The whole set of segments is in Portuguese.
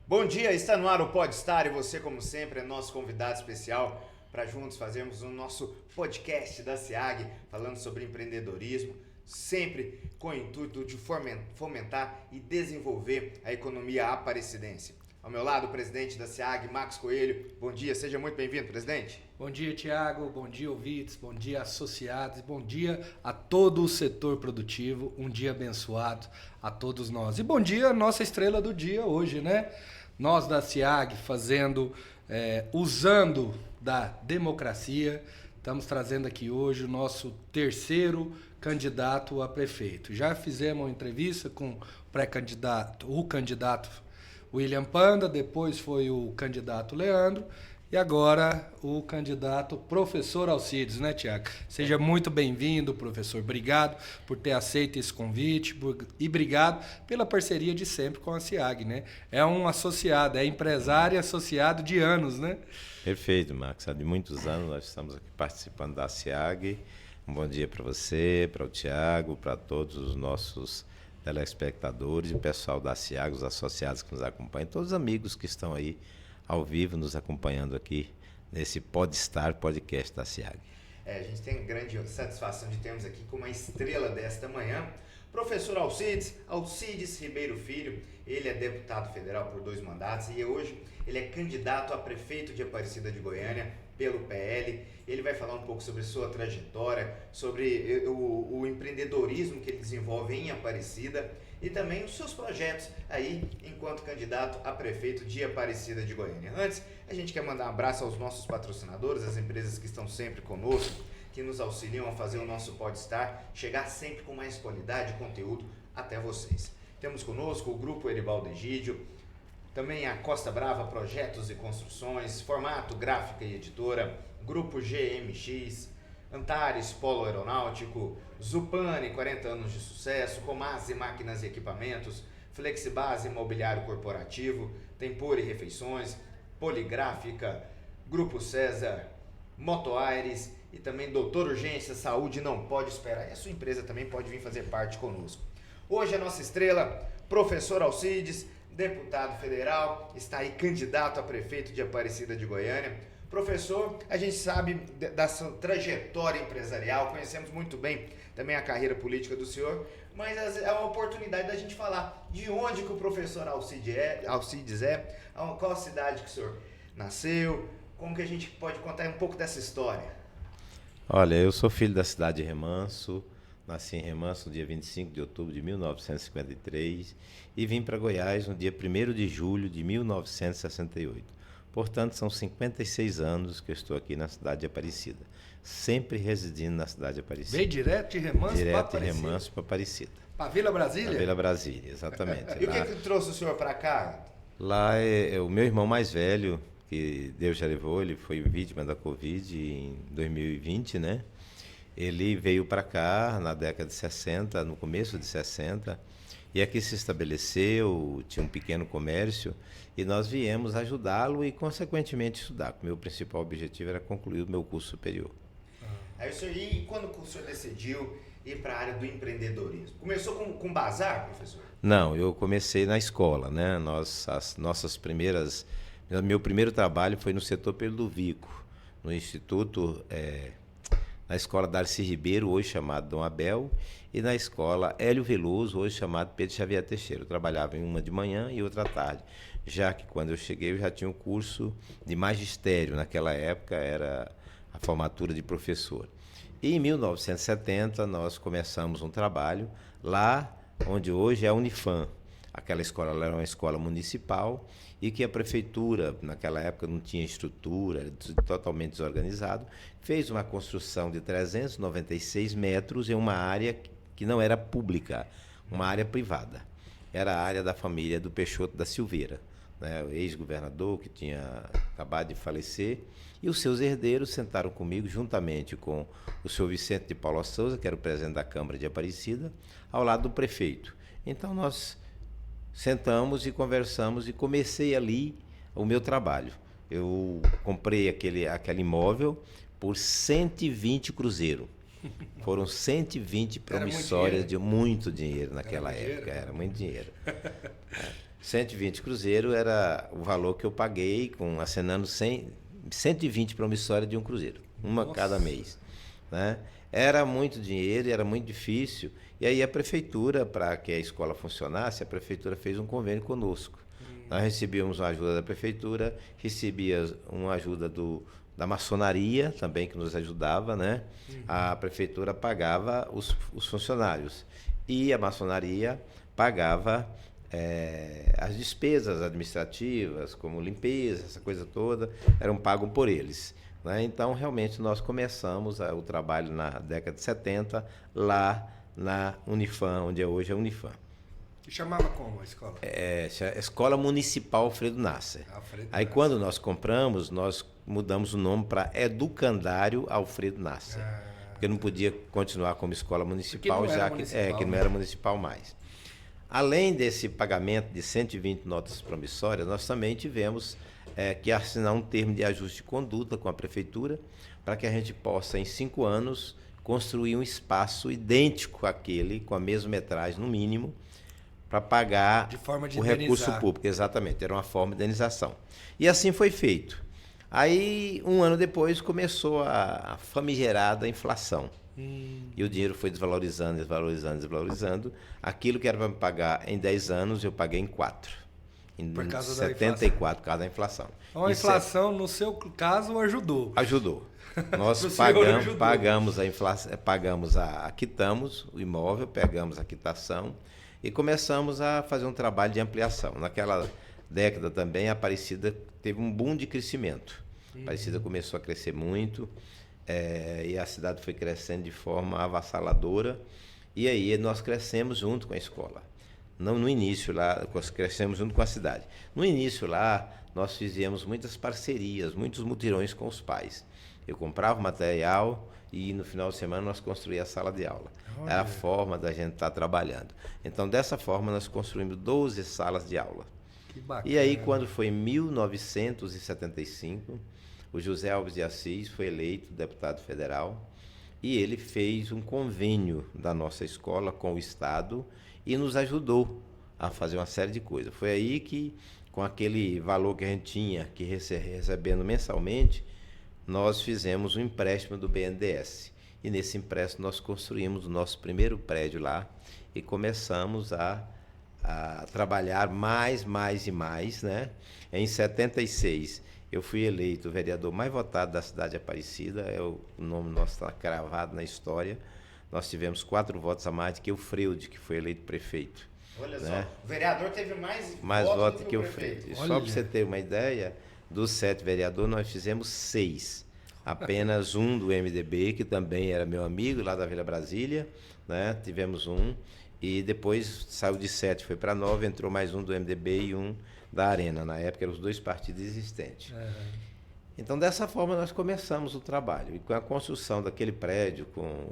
Bom dia, está no ar o Podstar e você, como sempre, é nosso convidado especial para juntos fazermos o nosso podcast da SEAG, falando sobre empreendedorismo, sempre com o intuito de fomentar e desenvolver a economia aparecidense. Ao meu lado, o presidente da SEAG, Marcos Coelho. Bom dia, seja muito bem-vindo, presidente. Bom dia, Tiago. Bom dia, ouvintes. Bom dia, associados. Bom dia a todo o setor produtivo. Um dia abençoado a todos nós. E bom dia, nossa estrela do dia hoje, né? Nós da SEAG usando da democracia, estamos trazendo aqui hoje o nosso terceiro candidato a prefeito. Já fizemos uma entrevista com o candidato William Panda, depois foi o candidato Leandro e agora o candidato professor Alcides, né, Tiago? Seja muito bem-vindo, professor. Obrigado por ter aceito esse convite e obrigado pela parceria de sempre com a SEAG, né? É um associado, é empresário e associado de anos, né? Perfeito, Marcos. Há de muitos anos nós estamos aqui participando da SEAG. Um bom dia para você, para o Tiago, para todos os nossos telespectadores e o pessoal da SEAG, os associados que nos acompanham, todos os amigos que estão aí ao vivo nos acompanhando aqui nesse Podstar podcast da SEAG. A gente tem grande satisfação de termos aqui como uma estrela desta manhã, professor Alcides Ribeiro Filho. Ele é deputado federal por 2 mandatos e hoje ele é candidato a prefeito de Aparecida de Goiânia pelo PL. Ele vai falar um pouco sobre sua trajetória, sobre o empreendedorismo que ele desenvolve em Aparecida e também os seus projetos aí enquanto candidato a prefeito de Aparecida de Goiânia. Antes, a gente quer mandar um abraço aos nossos patrocinadores, as empresas que estão sempre conosco, que nos auxiliam a fazer o nosso Podstar chegar sempre com mais qualidade e conteúdo até vocês. Temos conosco o Grupo Eribaldo Egídio, também a Costa Brava Projetos e Construções, Formato Gráfica e Editora, Grupo GMX, Antares Polo Aeronáutico, Zupani, 40 anos de sucesso, Comase Máquinas e Equipamentos, Flexibase Imobiliário Corporativo, Tempore Refeições, Poligráfica, Grupo César, Motoaires e também Doutor Urgência, Saúde Não Pode Esperar. E a sua empresa também pode vir fazer parte conosco. Hoje a nossa estrela, professor Alcides, deputado federal, está aí candidato a prefeito de Aparecida de Goiânia. Professor, a gente sabe da sua trajetória empresarial, conhecemos muito bem também a carreira política do senhor, mas é uma oportunidade da gente falar de onde que o professor Alcides é, qual a cidade que o senhor nasceu, como que a gente pode contar um pouco dessa história. Olha, eu sou filho da cidade de Remanso, nasci em Remanso no dia 25 de outubro de 1953 e vim para Goiás no dia 1º de julho de 1968. Portanto, são 56 anos que eu estou aqui na cidade de Aparecida, sempre residindo na cidade de Aparecida. Veio direto de Remanso para Aparecida? Direto de Remanso para Aparecida. Para Vila Brasília? Para Vila Brasília, exatamente. E o que trouxe o senhor para cá? Lá é o meu irmão mais velho, que Deus já levou, ele foi vítima da Covid em 2020, né? Ele veio para cá na década de 60, no começo de 60, e aqui se estabeleceu, tinha um pequeno comércio, e nós viemos ajudá-lo e, consequentemente, estudar. O meu principal objetivo era concluir o meu curso superior. Aí o senhor, e quando o senhor decidiu ir para a área do empreendedorismo? Começou com bazar, professor? Não, eu comecei na escola, né? Meu primeiro trabalho foi no setor Perluvico, no Instituto... na escola Darcy Ribeiro, hoje chamado Dom Abel, e na escola Hélio Veloso, hoje chamado Pedro Xavier Teixeira. Eu trabalhava em uma de manhã e outra à tarde, já que quando eu cheguei eu já tinha um curso de magistério. Naquela época era a formatura de professor. E em 1970 nós começamos um trabalho lá onde hoje é a Unifam. Aquela escola era uma escola municipal e que a prefeitura, naquela época, não tinha estrutura, era totalmente desorganizado, fez uma construção de 396 metros em uma área que não era pública, uma área privada. Era a área da família do Peixoto da Silveira, né, o ex-governador que tinha acabado de falecer, e os seus herdeiros sentaram comigo, juntamente com o senhor Vicente de Paula Souza, que era o presidente da Câmara de Aparecida, ao lado do prefeito. Então nós sentamos e conversamos e comecei ali o meu trabalho. Eu comprei aquele imóvel por 120 cruzeiros. Foram 120 promissórias de muito dinheiro naquela época. Era muito dinheiro. 120 cruzeiro era o valor que eu paguei, acenando 120 promissórias de um cruzeiro, uma cada mês, né? Era muito dinheiro, era muito difícil. E aí a prefeitura, para que a escola funcionasse, a prefeitura fez um convênio conosco. Nós recebíamos uma ajuda da prefeitura, recebia uma ajuda da maçonaria também, que nos ajudava, né? A prefeitura pagava os funcionários e a maçonaria pagava as despesas administrativas, como limpeza, essa coisa toda, eram pagos por eles, né? Então, realmente, nós começamos o trabalho na década de 70, lá na Unifam, onde hoje é a Unifam. E chamava como a escola? Escola Municipal Alfredo Nasser. Aí, quando nós compramos, nós mudamos o nome para Educandário Alfredo Nasser. Porque não podia continuar como escola municipal, já que não era municipal mais. Além desse pagamento de 120 notas promissórias, nós também tivemos que assinar um termo de ajuste de conduta com a prefeitura para que a gente possa, em 5 anos, construir um espaço idêntico àquele, com a mesma metragem no mínimo, para pagar o recurso público. Exatamente, era uma forma de indenização. E assim foi feito. Aí, um ano depois, começou a famigerada inflação. E o dinheiro foi desvalorizando, desvalorizando, desvalorizando. Aquilo que era para me pagar em 10 anos, eu paguei em 4. Por causa 74, por causa da inflação. Então, a inflação, no seu caso, ajudou. Ajudou. Nós pagamos a inflação, quitamos o imóvel, pegamos a quitação e começamos a fazer um trabalho de ampliação. Naquela década também, a Aparecida teve um boom de crescimento. A Aparecida começou a crescer muito e a cidade foi crescendo de forma avassaladora. E aí nós crescemos junto com a escola. Não no início lá, nós crescemos junto com a cidade. No início lá, nós fizemos muitas parcerias, muitos mutirões com os pais. Eu comprava material e no final de semana nós construíamos a sala de aula. Era a forma da gente estar trabalhando. Então, dessa forma, nós construímos 12 salas de aula. Que bacana. E aí, quando foi em 1975, o José Alves de Assis foi eleito deputado federal e ele fez um convênio da nossa escola com o Estado e nos ajudou a fazer uma série de coisas. Foi aí que, com aquele valor que a gente tinha que recebendo mensalmente, nós fizemos um empréstimo do BNDES. E nesse empréstimo nós construímos o nosso primeiro prédio lá e começamos a trabalhar mais e mais, né? Em 76, eu fui eleito o vereador mais votado da cidade de Aparecida, o nome nosso está cravado na história. Nós tivemos 4 votos a mais do que o Freude, que foi eleito prefeito. Olha né? só, o vereador teve mais votos do que o prefeito. E só para você ter uma ideia, dos 7 vereadores, nós fizemos 6. Apenas um do MDB, que também era meu amigo, lá da Vila Brasília, né? Tivemos um. E depois saiu de 7, foi para 9, entrou mais um do MDB e um da Arena. Na época eram os 2 partidos existentes. Então, dessa forma, nós começamos o trabalho. E com a construção daquele prédio, com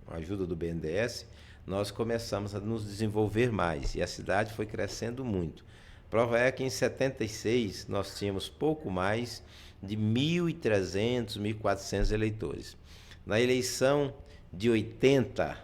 a ajuda do BNDES, nós começamos a nos desenvolver mais. E a cidade foi crescendo muito. Prova é que em 76 nós tínhamos pouco mais de 1.300, 1.400 eleitores. Na eleição de 80,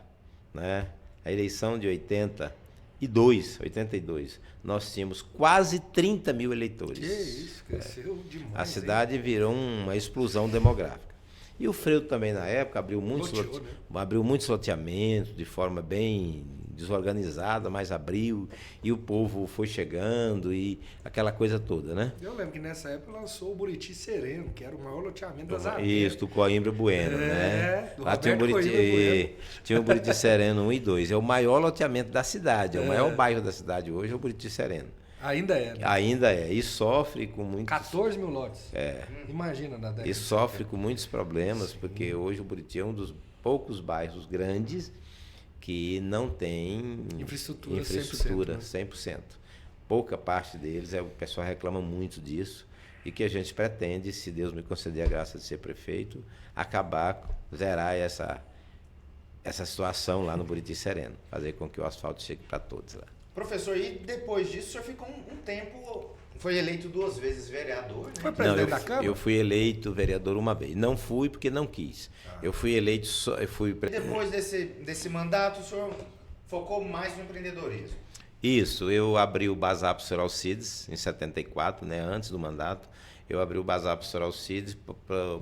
né? A eleição de 82, nós tínhamos quase 30 mil eleitores. Que isso, cresceu demais. A cidade virou uma explosão demográfica. E o Freudo também, na época, abriu muitos loteamentos de forma bem desorganizada, mas abriu, e o povo foi chegando, e aquela coisa toda, né? Eu lembro que nessa época lançou o Buriti Sereno, que era o maior loteamento das Américas. Isso, do Coimbra Bueno, né? Do lá tinha o Buriti Sereno 1 e 2. É o maior loteamento da cidade, é o maior bairro da cidade hoje, é o Buriti Sereno. Ainda é, né? Ainda é, e sofre com muitos... 14 mil lotes. Imagina na década. E sofre com muitos problemas, porque hoje o Buriti é um dos poucos bairros grandes que não tem infraestrutura 100%. Pouca parte deles, o pessoal reclama muito disso, e que a gente pretende, se Deus me conceder a graça de ser prefeito, zerar essa situação lá no Buriti Sereno, fazer com que o asfalto chegue para todos lá. Professor, e depois disso o senhor ficou um tempo, foi eleito 2 vezes vereador, né? Foi presidente da Câmara? Eu fui eleito vereador uma vez. Não fui porque não quis. Eu fui eleito E depois desse mandato, o senhor focou mais no empreendedorismo? Isso, eu abri o Bazar Professor Alcides em 74, né, antes do mandato. Eu abri o Bazar Professor Alcides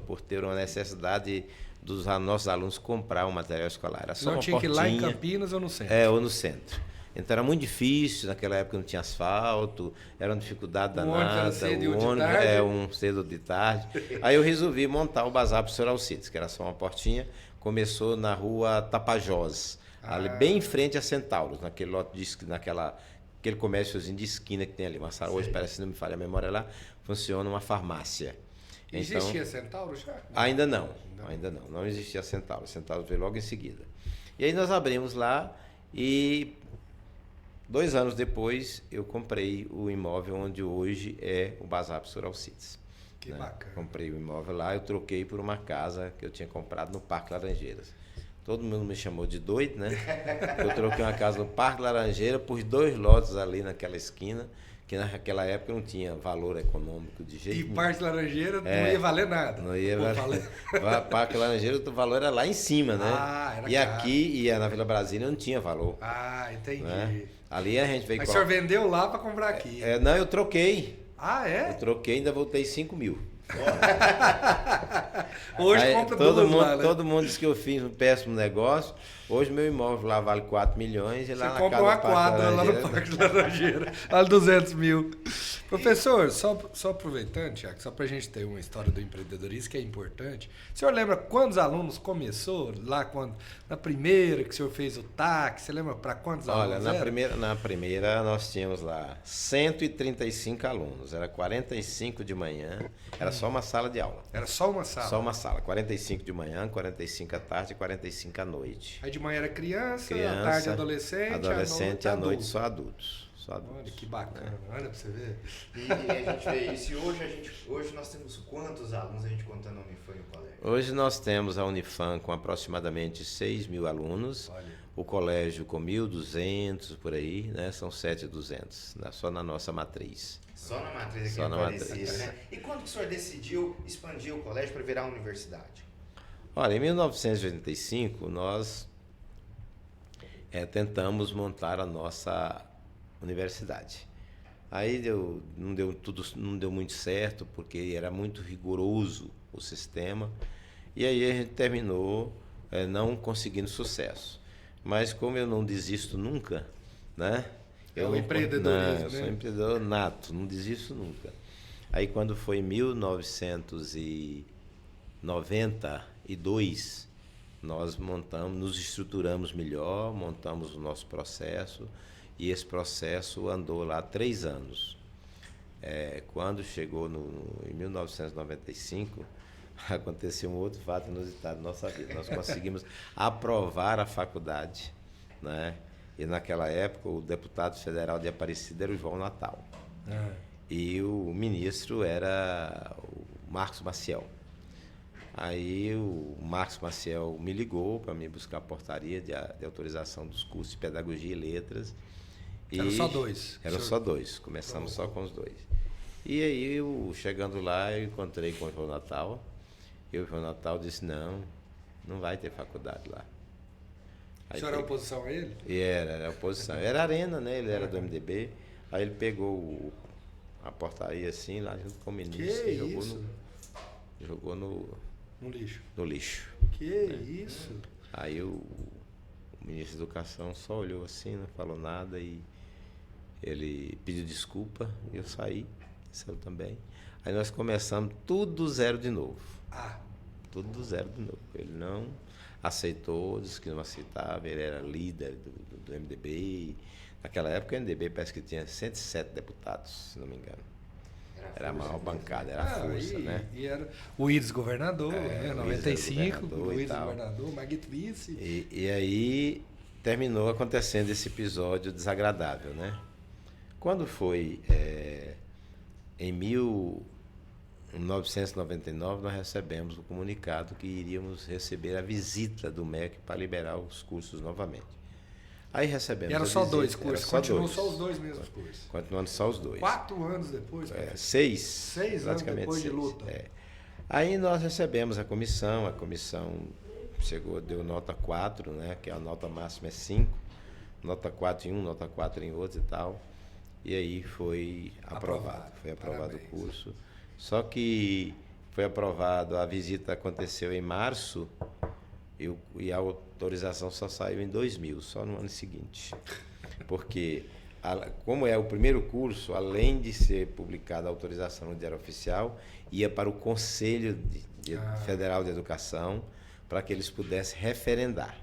por ter uma necessidade dos nossos alunos comprar o material escolar. Era só Não uma tinha que ir lá em portinha. Campinas ou no centro? Ou no centro. Então era muito difícil, naquela época não tinha asfalto, era uma dificuldade O ônibus danada. era cedo e o o de ônibus tarde. um cedo ou de tarde. Aí eu resolvi montar o Bazar Professor Alcides, que era só uma portinha. Começou na rua Tapajós, ali bem em frente a Centauros, naquele lote aquele comérciozinho de esquina que tem ali. Uma sala, hoje parece, se não me falha a memória lá, funciona uma farmácia. Existia Centauro já? Ainda não. Não existia Centauro. Centauro veio logo em seguida. E aí nós abrimos lá e 2 anos depois eu comprei o imóvel onde hoje é o Bazar Professor Alcides. Que bacana. Comprei o imóvel lá, eu troquei por uma casa que eu tinha comprado no Parque Laranjeiras. Todo mundo me chamou de doido, né? Eu troquei uma casa no Parque Laranjeira por 2 lotes ali naquela esquina, que naquela época não tinha valor econômico de jeito nenhum. E Parque Laranjeira não ia valer nada. Não ia valer. Parque Laranjeira, o valor era lá em cima, né? Era e caro. Aqui, na Vila Brasília, não tinha valor. Entendi. Né? Ali a gente veio... Mas o senhor vendeu lá para comprar aqui? Não, eu troquei. É? Eu troquei e ainda voltei 5 mil. Hoje Aí, compra todo duas mundo, lá, né? todo mundo diz que eu fiz um péssimo negócio. Hoje meu imóvel lá vale 4 milhões. E lá Você na compra casa uma do Parque quadra lá no Laranjeira- Parque Laranjeira, vale 200 mil. Professor, só aproveitando, Tiago, só para a gente ter uma história do empreendedorismo que é importante. O senhor lembra quantos alunos começou lá na primeira que o senhor fez o TAC? Você lembra para quantos Olha, alunos na primeira nós tínhamos lá 135 alunos. Era 45 de manhã. Era só uma sala de aula. Era só uma sala? Só uma sala. 45 de manhã, 45 à tarde e 45 à noite. Aí de manhã era criança, à tarde adolescente, adolescente, à à noite noite só adultos. Só adultos. Olha que bacana, olha pra você ver. E a gente vê isso. E hoje nós temos quantos alunos, a gente contando a Unifam e o colégio? Hoje nós temos a Unifam com aproximadamente 6 mil alunos. Olha. O colégio com 1.200 por aí, né? São 7.200, só na nossa matriz. Só na matriz aqui Só em na Aparecida, matriz. né? E quando que o senhor decidiu expandir o colégio para virar universidade? Olha, em 1985 nós tentamos montar a nossa universidade. Aí não deu muito certo, porque era muito rigoroso o sistema, e aí a gente terminou não conseguindo sucesso. Mas como eu não desisto nunca, né? O empreendedorismo, eu sou né? empreendedor nato, não desisto nunca. Aí quando foi em 1992, nós nos estruturamos melhor, montamos o nosso processo, e esse processo andou lá 3 anos. Quando chegou em 1995, aconteceu um outro fato inusitado na nossa vida. Nós conseguimos aprovar a faculdade, né? E naquela época o deputado federal de Aparecida era o João Natal. E o ministro era o Marcos Maciel. Aí o Marcos Maciel me ligou para me buscar a portaria de autorização dos cursos de Pedagogia e Letras. Eram só 2? Eram só 2, começamos só com os 2. E aí, chegando lá, eu encontrei com o João Natal. E o João Natal disse, não vai ter faculdade lá. O senhor era oposição a ele? Era oposição. Era Arena, né? Ele era do MDB. Aí ele pegou a portaria assim, lá junto com o ministro. Que Jogou no lixo. No lixo. Que isso? Aí o ministro da Educação só olhou assim, não falou nada, e ele pediu desculpa, e eu saí, saiu também. Aí nós começamos tudo do zero de novo. Tudo do zero de novo. Ele não aceitou, disse que não aceitava, ele era líder do MDB. Naquela época o MDB parece que tinha 107 deputados, se não me engano. Era a maior bancada, era a força, né? E era o Iris governador, né? 95, o Iris tal. governador, Maguito vice. E aí terminou acontecendo esse episódio desagradável, né? Quando foi em 1999, nós recebemos o comunicado que iríamos receber a visita do MEC para liberar os cursos novamente. Aí recebemos. E era só 2 cursos, continuou só os 2 mesmos cursos. Continuando só os 2. 4 anos depois? 6. 6 anos depois de luta. Aí nós recebemos a comissão chegou, deu nota 4, né, que a nota máxima é 5, nota 4 em um, nota 4 em outro e tal. E aí foi aprovado. Foi aprovado o curso. Só que foi aprovado, a visita aconteceu em março e a autorização só saiu em 2000, só no ano seguinte. Porque, como é o primeiro curso, além de ser publicada a autorização no Diário Oficial, ia para o Conselho Federal de Educação para que eles pudessem referendar.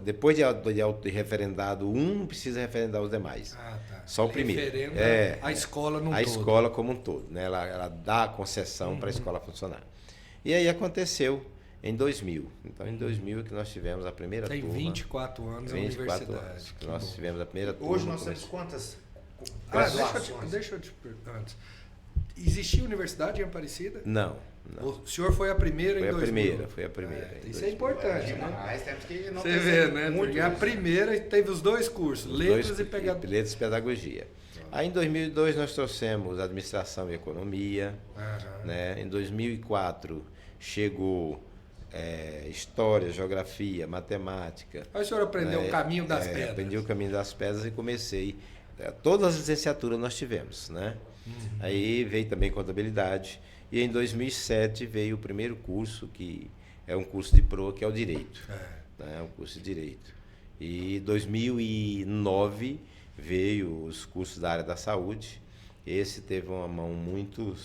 Depois de referendado não precisa referendar os demais. Tá. Só o primeiro. Referenda a escola no todo. A escola como um todo, né? Ela dá a concessão para a escola funcionar. E aí aconteceu em 2000. Então, em 2000 que nós tivemos a primeira turma. Tem 24 anos a universidade. Anos que nós tivemos a primeira turma. Hoje nós temos quantas deixa eu te perguntar antes. Existia universidade em Aparecida? Não. O senhor foi a primeira em 2000? Foi a primeira. Isso é importante, né? Mas temos que não Você vê, né? Porque a primeira teve os dois cursos, letras e pedagogia. Letras e pedagogia. Aí em 2002 nós trouxemos administração e economia. Né? Em 2004 chegou história, geografia, matemática. Aí o senhor aprendeu o caminho das pedras. Aprendi o caminho das pedras e comecei. Todas as licenciaturas nós tivemos, né? Aí veio também contabilidade. E em 2007 veio o primeiro curso, que é um curso de proa, que é o Direito. É um curso de Direito. E em 2009 veio os cursos da área da saúde. Esse teve uma mão muito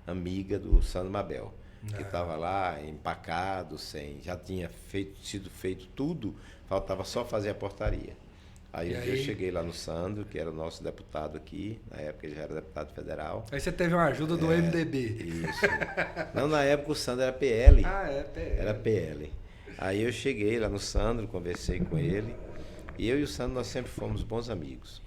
amiga do Sandro Mabel, que estava lá empacado, já tinha sido feito tudo, faltava só fazer a portaria. Aí um dia eu cheguei lá no Sandro, que era o nosso deputado aqui, na época ele já era deputado federal. Aí você teve uma ajuda do MDB. Isso. Não, na época o Sandro era PL. PL. Era PL. Aí eu cheguei lá no Sandro, conversei com ele, e eu e o Sandro nós sempre fomos bons amigos.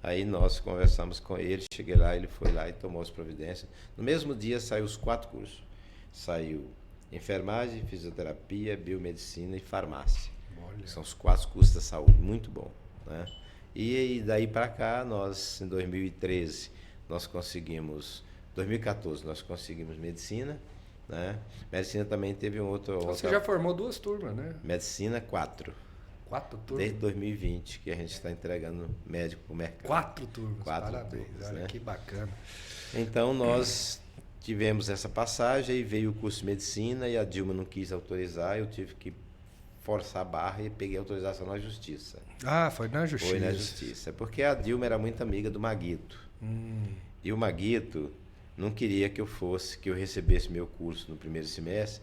Aí nós conversamos com ele, cheguei lá, ele foi lá e tomou as providências. No mesmo dia saiu os 4 cursos. Saiu enfermagem, fisioterapia, biomedicina e farmácia. Olha. São os 4 cursos da saúde, muito bom. Né? E daí para cá, nós, em 2013, nós conseguimos, 2014, nós conseguimos medicina, né? Medicina também teve Você já formou 2 turmas, né? Medicina, 4. 4 turmas? Desde 2020, que a gente está entregando médico para o mercado. 4 turmas, 4 parabéns, turmas, olha né? Que bacana. Então, nós tivemos essa passagem, aí veio o curso de medicina e a Dilma não quis autorizar, eu tive que forçar a barra e peguei autorização na justiça. Foi na justiça. Foi na justiça, porque a Dilma era muito amiga do Maguito. E o Maguito não queria que eu recebesse meu curso no primeiro semestre,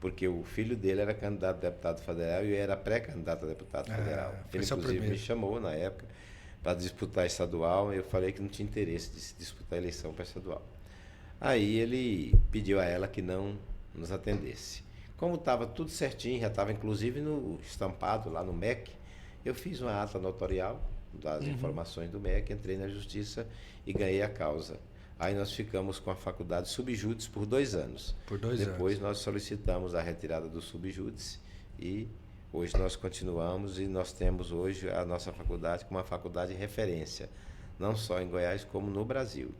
porque o filho dele era candidato a deputado federal e eu era pré-candidato a deputado federal. Ele, inclusive, me chamou na época para disputar estadual, eu falei que não tinha interesse de disputar a eleição para estadual. Aí ele pediu a ela que não nos atendesse. Como estava tudo certinho, já estava inclusive no estampado lá no MEC, eu fiz uma ata notarial das informações do MEC, entrei na justiça e ganhei a causa. Aí nós ficamos com a faculdade subjúdice por 2 anos. Depois nós solicitamos a retirada do subjúdice e hoje nós continuamos e nós temos hoje a nossa faculdade como uma faculdade de referência, não só em Goiás como no Brasil.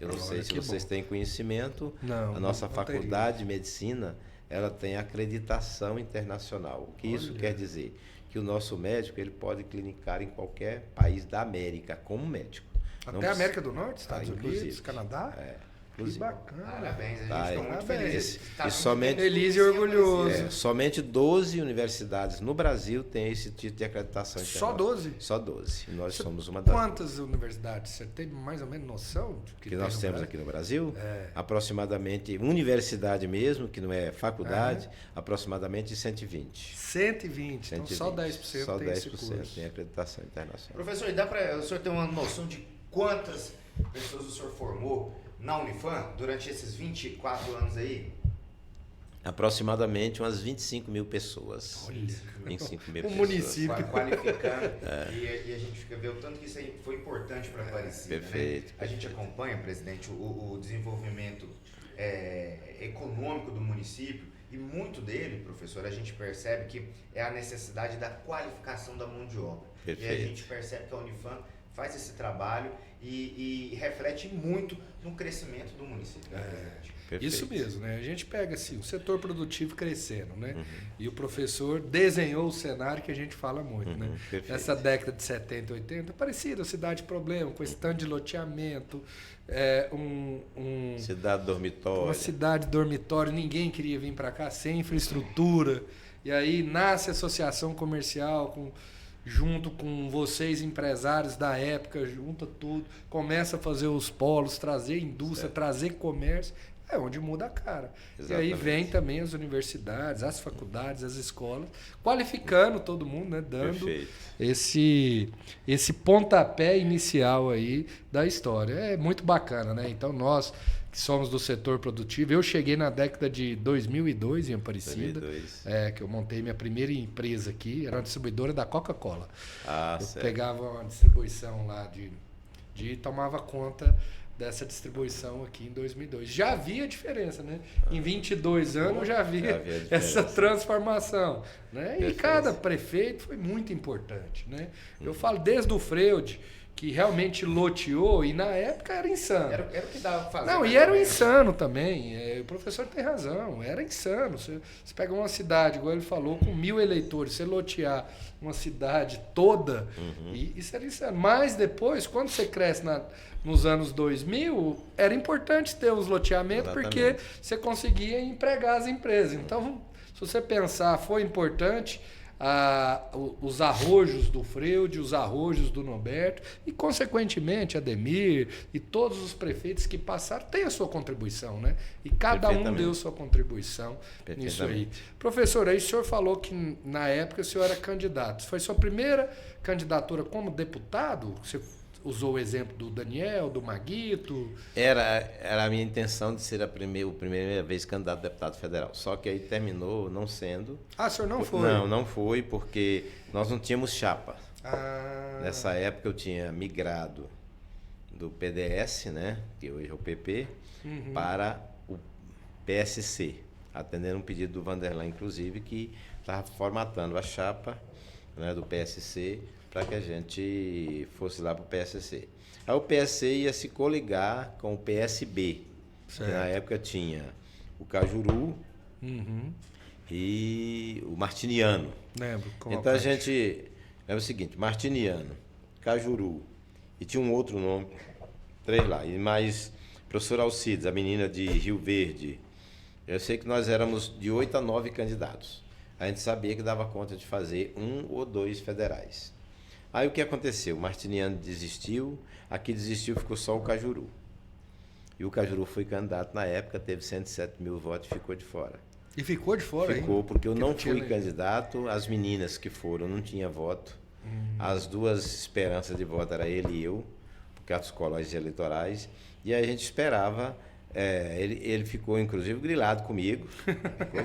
Eu não sei se vocês têm conhecimento, a nossa faculdade de medicina, ela tem acreditação internacional. O que isso quer dizer? Que o nosso médico ele pode clinicar em qualquer país da América como médico. Até a América do Norte, Estados Unidos, Canadá? Inclusive. Que bacana. Parabéns, a gente ficou muito feliz. Feliz e orgulhoso. Somente 12 universidades no Brasil têm esse tipo de acreditação internacional. Só 12? Só 12. E nós somos uma das. Quantas universidades? Você tem mais ou menos noção do que nós temos aqui no Brasil? Aproximadamente, universidade mesmo, que não é faculdade, aproximadamente 120. 120. Então só 10% só tem 10% esse curso. tem acreditação internacional. Professor, e dá para o senhor ter uma noção de quantas pessoas o senhor formou na Unifam durante esses 24 anos aí? Aproximadamente umas 25 mil pessoas. Olha, 25 mil pessoas. Município. Qualificando. E a gente fica vendo o tanto que isso aí foi importante para Aparecida. Perfeito. Né? A gente acompanha, presidente, o desenvolvimento econômico do município e muito dele, professor, a gente percebe que é a necessidade da qualificação da mão de obra. Perfeito. E a gente percebe que a Unifam faz esse trabalho e reflete muito no crescimento do município. Perfeito. Isso mesmo, né? A gente pega assim, o setor produtivo crescendo, né? E o professor desenhou o cenário que a gente fala muito, né? Perfeito. Essa década de 70, 80, parecida, cidade problema, com esse tanto de loteamento, Cidade dormitório. uma cidade dormitório, ninguém queria vir para cá sem infraestrutura. E aí nasce a associação comercial junto com vocês, empresários da época, junta tudo, começa a fazer os polos, trazer indústria, trazer comércio, é onde muda a cara. Exatamente. E aí vem também as universidades, as faculdades, as escolas, qualificando todo mundo, né, dando Perfeito. esse pontapé inicial aí da história. É muito bacana, né? Então nós que somos do setor produtivo, eu cheguei na década de 2002 em Aparecida, 2002. que eu montei minha primeira empresa aqui, era uma distribuidora da Coca-Cola. Eu Certo. pegava uma distribuição lá de tomava conta dessa distribuição aqui em 2002. Já havia diferença, né? Em 22 anos eu já havia essa transformação, né? E cada prefeito foi muito importante, né? Eu falo desde o Freud, que realmente loteou, e na época era insano. Era o que dava pra fazer. Não, e era insano também. O professor tem razão, era insano. Você pega uma cidade, igual ele falou, com 1000 eleitores, você lotear uma cidade toda, isso era insano. Mas depois, quando você cresce nos anos 2000, era importante ter os loteamentos, porque você conseguia empregar as empresas. Então, se você pensar, foi importante os arrojos do Freud, os arrojos do Norberto e, consequentemente, Ademir e todos os prefeitos que passaram têm a sua contribuição, né? E cada um deu sua contribuição nisso aí. Professor, aí o senhor falou que na época o senhor era candidato. Foi sua primeira candidatura como deputado? Você usou o exemplo do Daniel, do Maguito? Era a minha intenção de ser a primeira vez candidato a deputado federal. Só que aí terminou não sendo. O senhor não foi? Não foi, porque nós não tínhamos chapa. Nessa época eu tinha migrado do PDS, né, que hoje é o PP, para o PSC, atendendo um pedido do Vanderlan, inclusive, que estava formatando a chapa, né, do PSC, para que a gente fosse lá para o PSC. Aí o PSC ia se coligar com o PSB, que na época tinha o Cajuru e o Martiniano. Lembro. Então a gente lembra o seguinte, Martiniano, Cajuru, e tinha um outro nome, 3 lá, e mais professor Alcides, a menina de Rio Verde. Eu sei que nós éramos de 8 a 9 candidatos. A gente sabia que dava conta de fazer 1 ou 2 federais. Aí o que aconteceu? O Martiniano desistiu, aqui desistiu, ficou só o Cajuru. E o Cajuru foi candidato na época, teve 107 mil votos e ficou de fora. E ficou de fora, Ficou, porque eu não fui candidato, as meninas que foram não tinham voto. As 2 esperanças de voto era ele e eu, por causa dos colégios eleitorais. E aí a gente esperava, ele ficou inclusive grilado comigo, ficou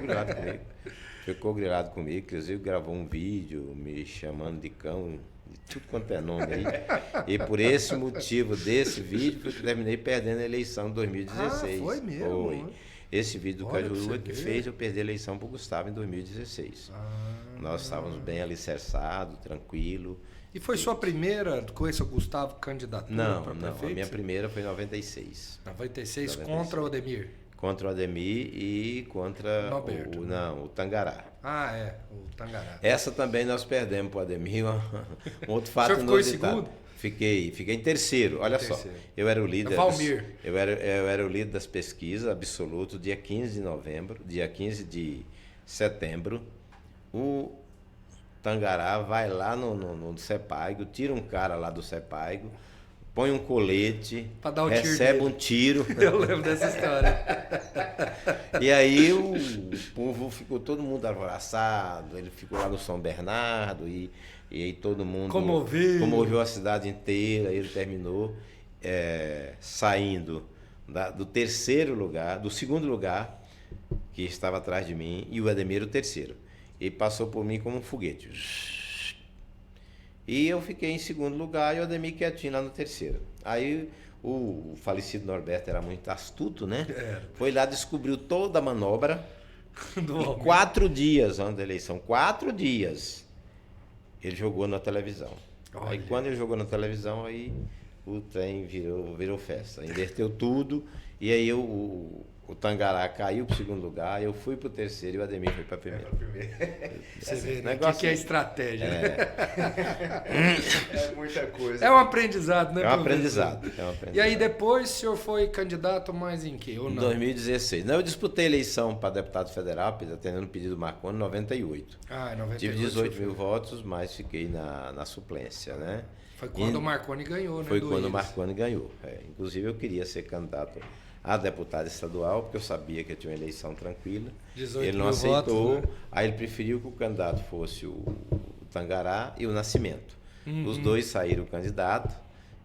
grilado comigo, inclusive gravou um vídeo me chamando de cão, de tudo quanto é nome aí. E por esse motivo desse vídeo, eu terminei perdendo a eleição em 2016. Foi mesmo? Foi. Esse vídeo do Cajuru é que fez eu perder a eleição para o Gustavo em 2016. Nós estávamos bem alicerçados, tranquilo. E foi sua primeira com esse Gustavo candidatura para prefeito? A minha primeira foi em 96. 96 contra o Ademir? Contra o Ademir e contra o Tangará. O Tangará. Essa também nós perdemos para o Ademir. Um outro fato inusitado. Você ficou em segundo? Fiquei em terceiro. Olha só, eu era o líder. Valmir. Eu era o líder das pesquisas absoluto, dia 15 de novembro, dia 15 de setembro. O Tangará vai lá no Sepaigo, tira um cara lá do Sepaigo, põe um colete, recebe um tiro. Eu lembro dessa história. E aí o povo ficou todo mundo alvoroçado, ele ficou lá no São Bernardo e aí todo mundo comoveu a cidade inteira. Ele terminou saindo do terceiro lugar, do segundo lugar, que estava atrás de mim, e o Ademir o terceiro. Ele passou por mim como um foguete. E eu fiquei em segundo lugar e o Ademir quietinho lá no terceiro. Aí o falecido Norberto era muito astuto, né? Foi lá, descobriu toda a manobra. E 4 dias antes da eleição, 4 dias, ele jogou na televisão. Olha. Aí quando ele jogou na televisão, aí o trem virou festa. Inverteu tudo. E aí o o Tangará caiu para o segundo lugar, eu fui para o terceiro e o Ademir foi para o primeiro. Você vê, né? O negócio que é estratégia? É muita coisa. É um aprendizado, né? É um professor? aprendizado. E aí depois o senhor foi candidato mais em quê? Ou Em não? 2016. Não, eu disputei eleição para deputado federal, atendendo o pedido do Marconi, em 98. Ah, em 98. Tive 18 mil votos, mas fiquei na suplência, né? Foi quando o Marconi ganhou, né? Foi do quando o Iris. Marconi ganhou. Inclusive, eu queria ser candidato a deputado estadual, porque eu sabia que eu tinha uma eleição tranquila. 18 Ele não mil aceitou, votos, né? aí ele preferiu que o candidato fosse o Tangará e o Nascimento. Os dois saíram candidato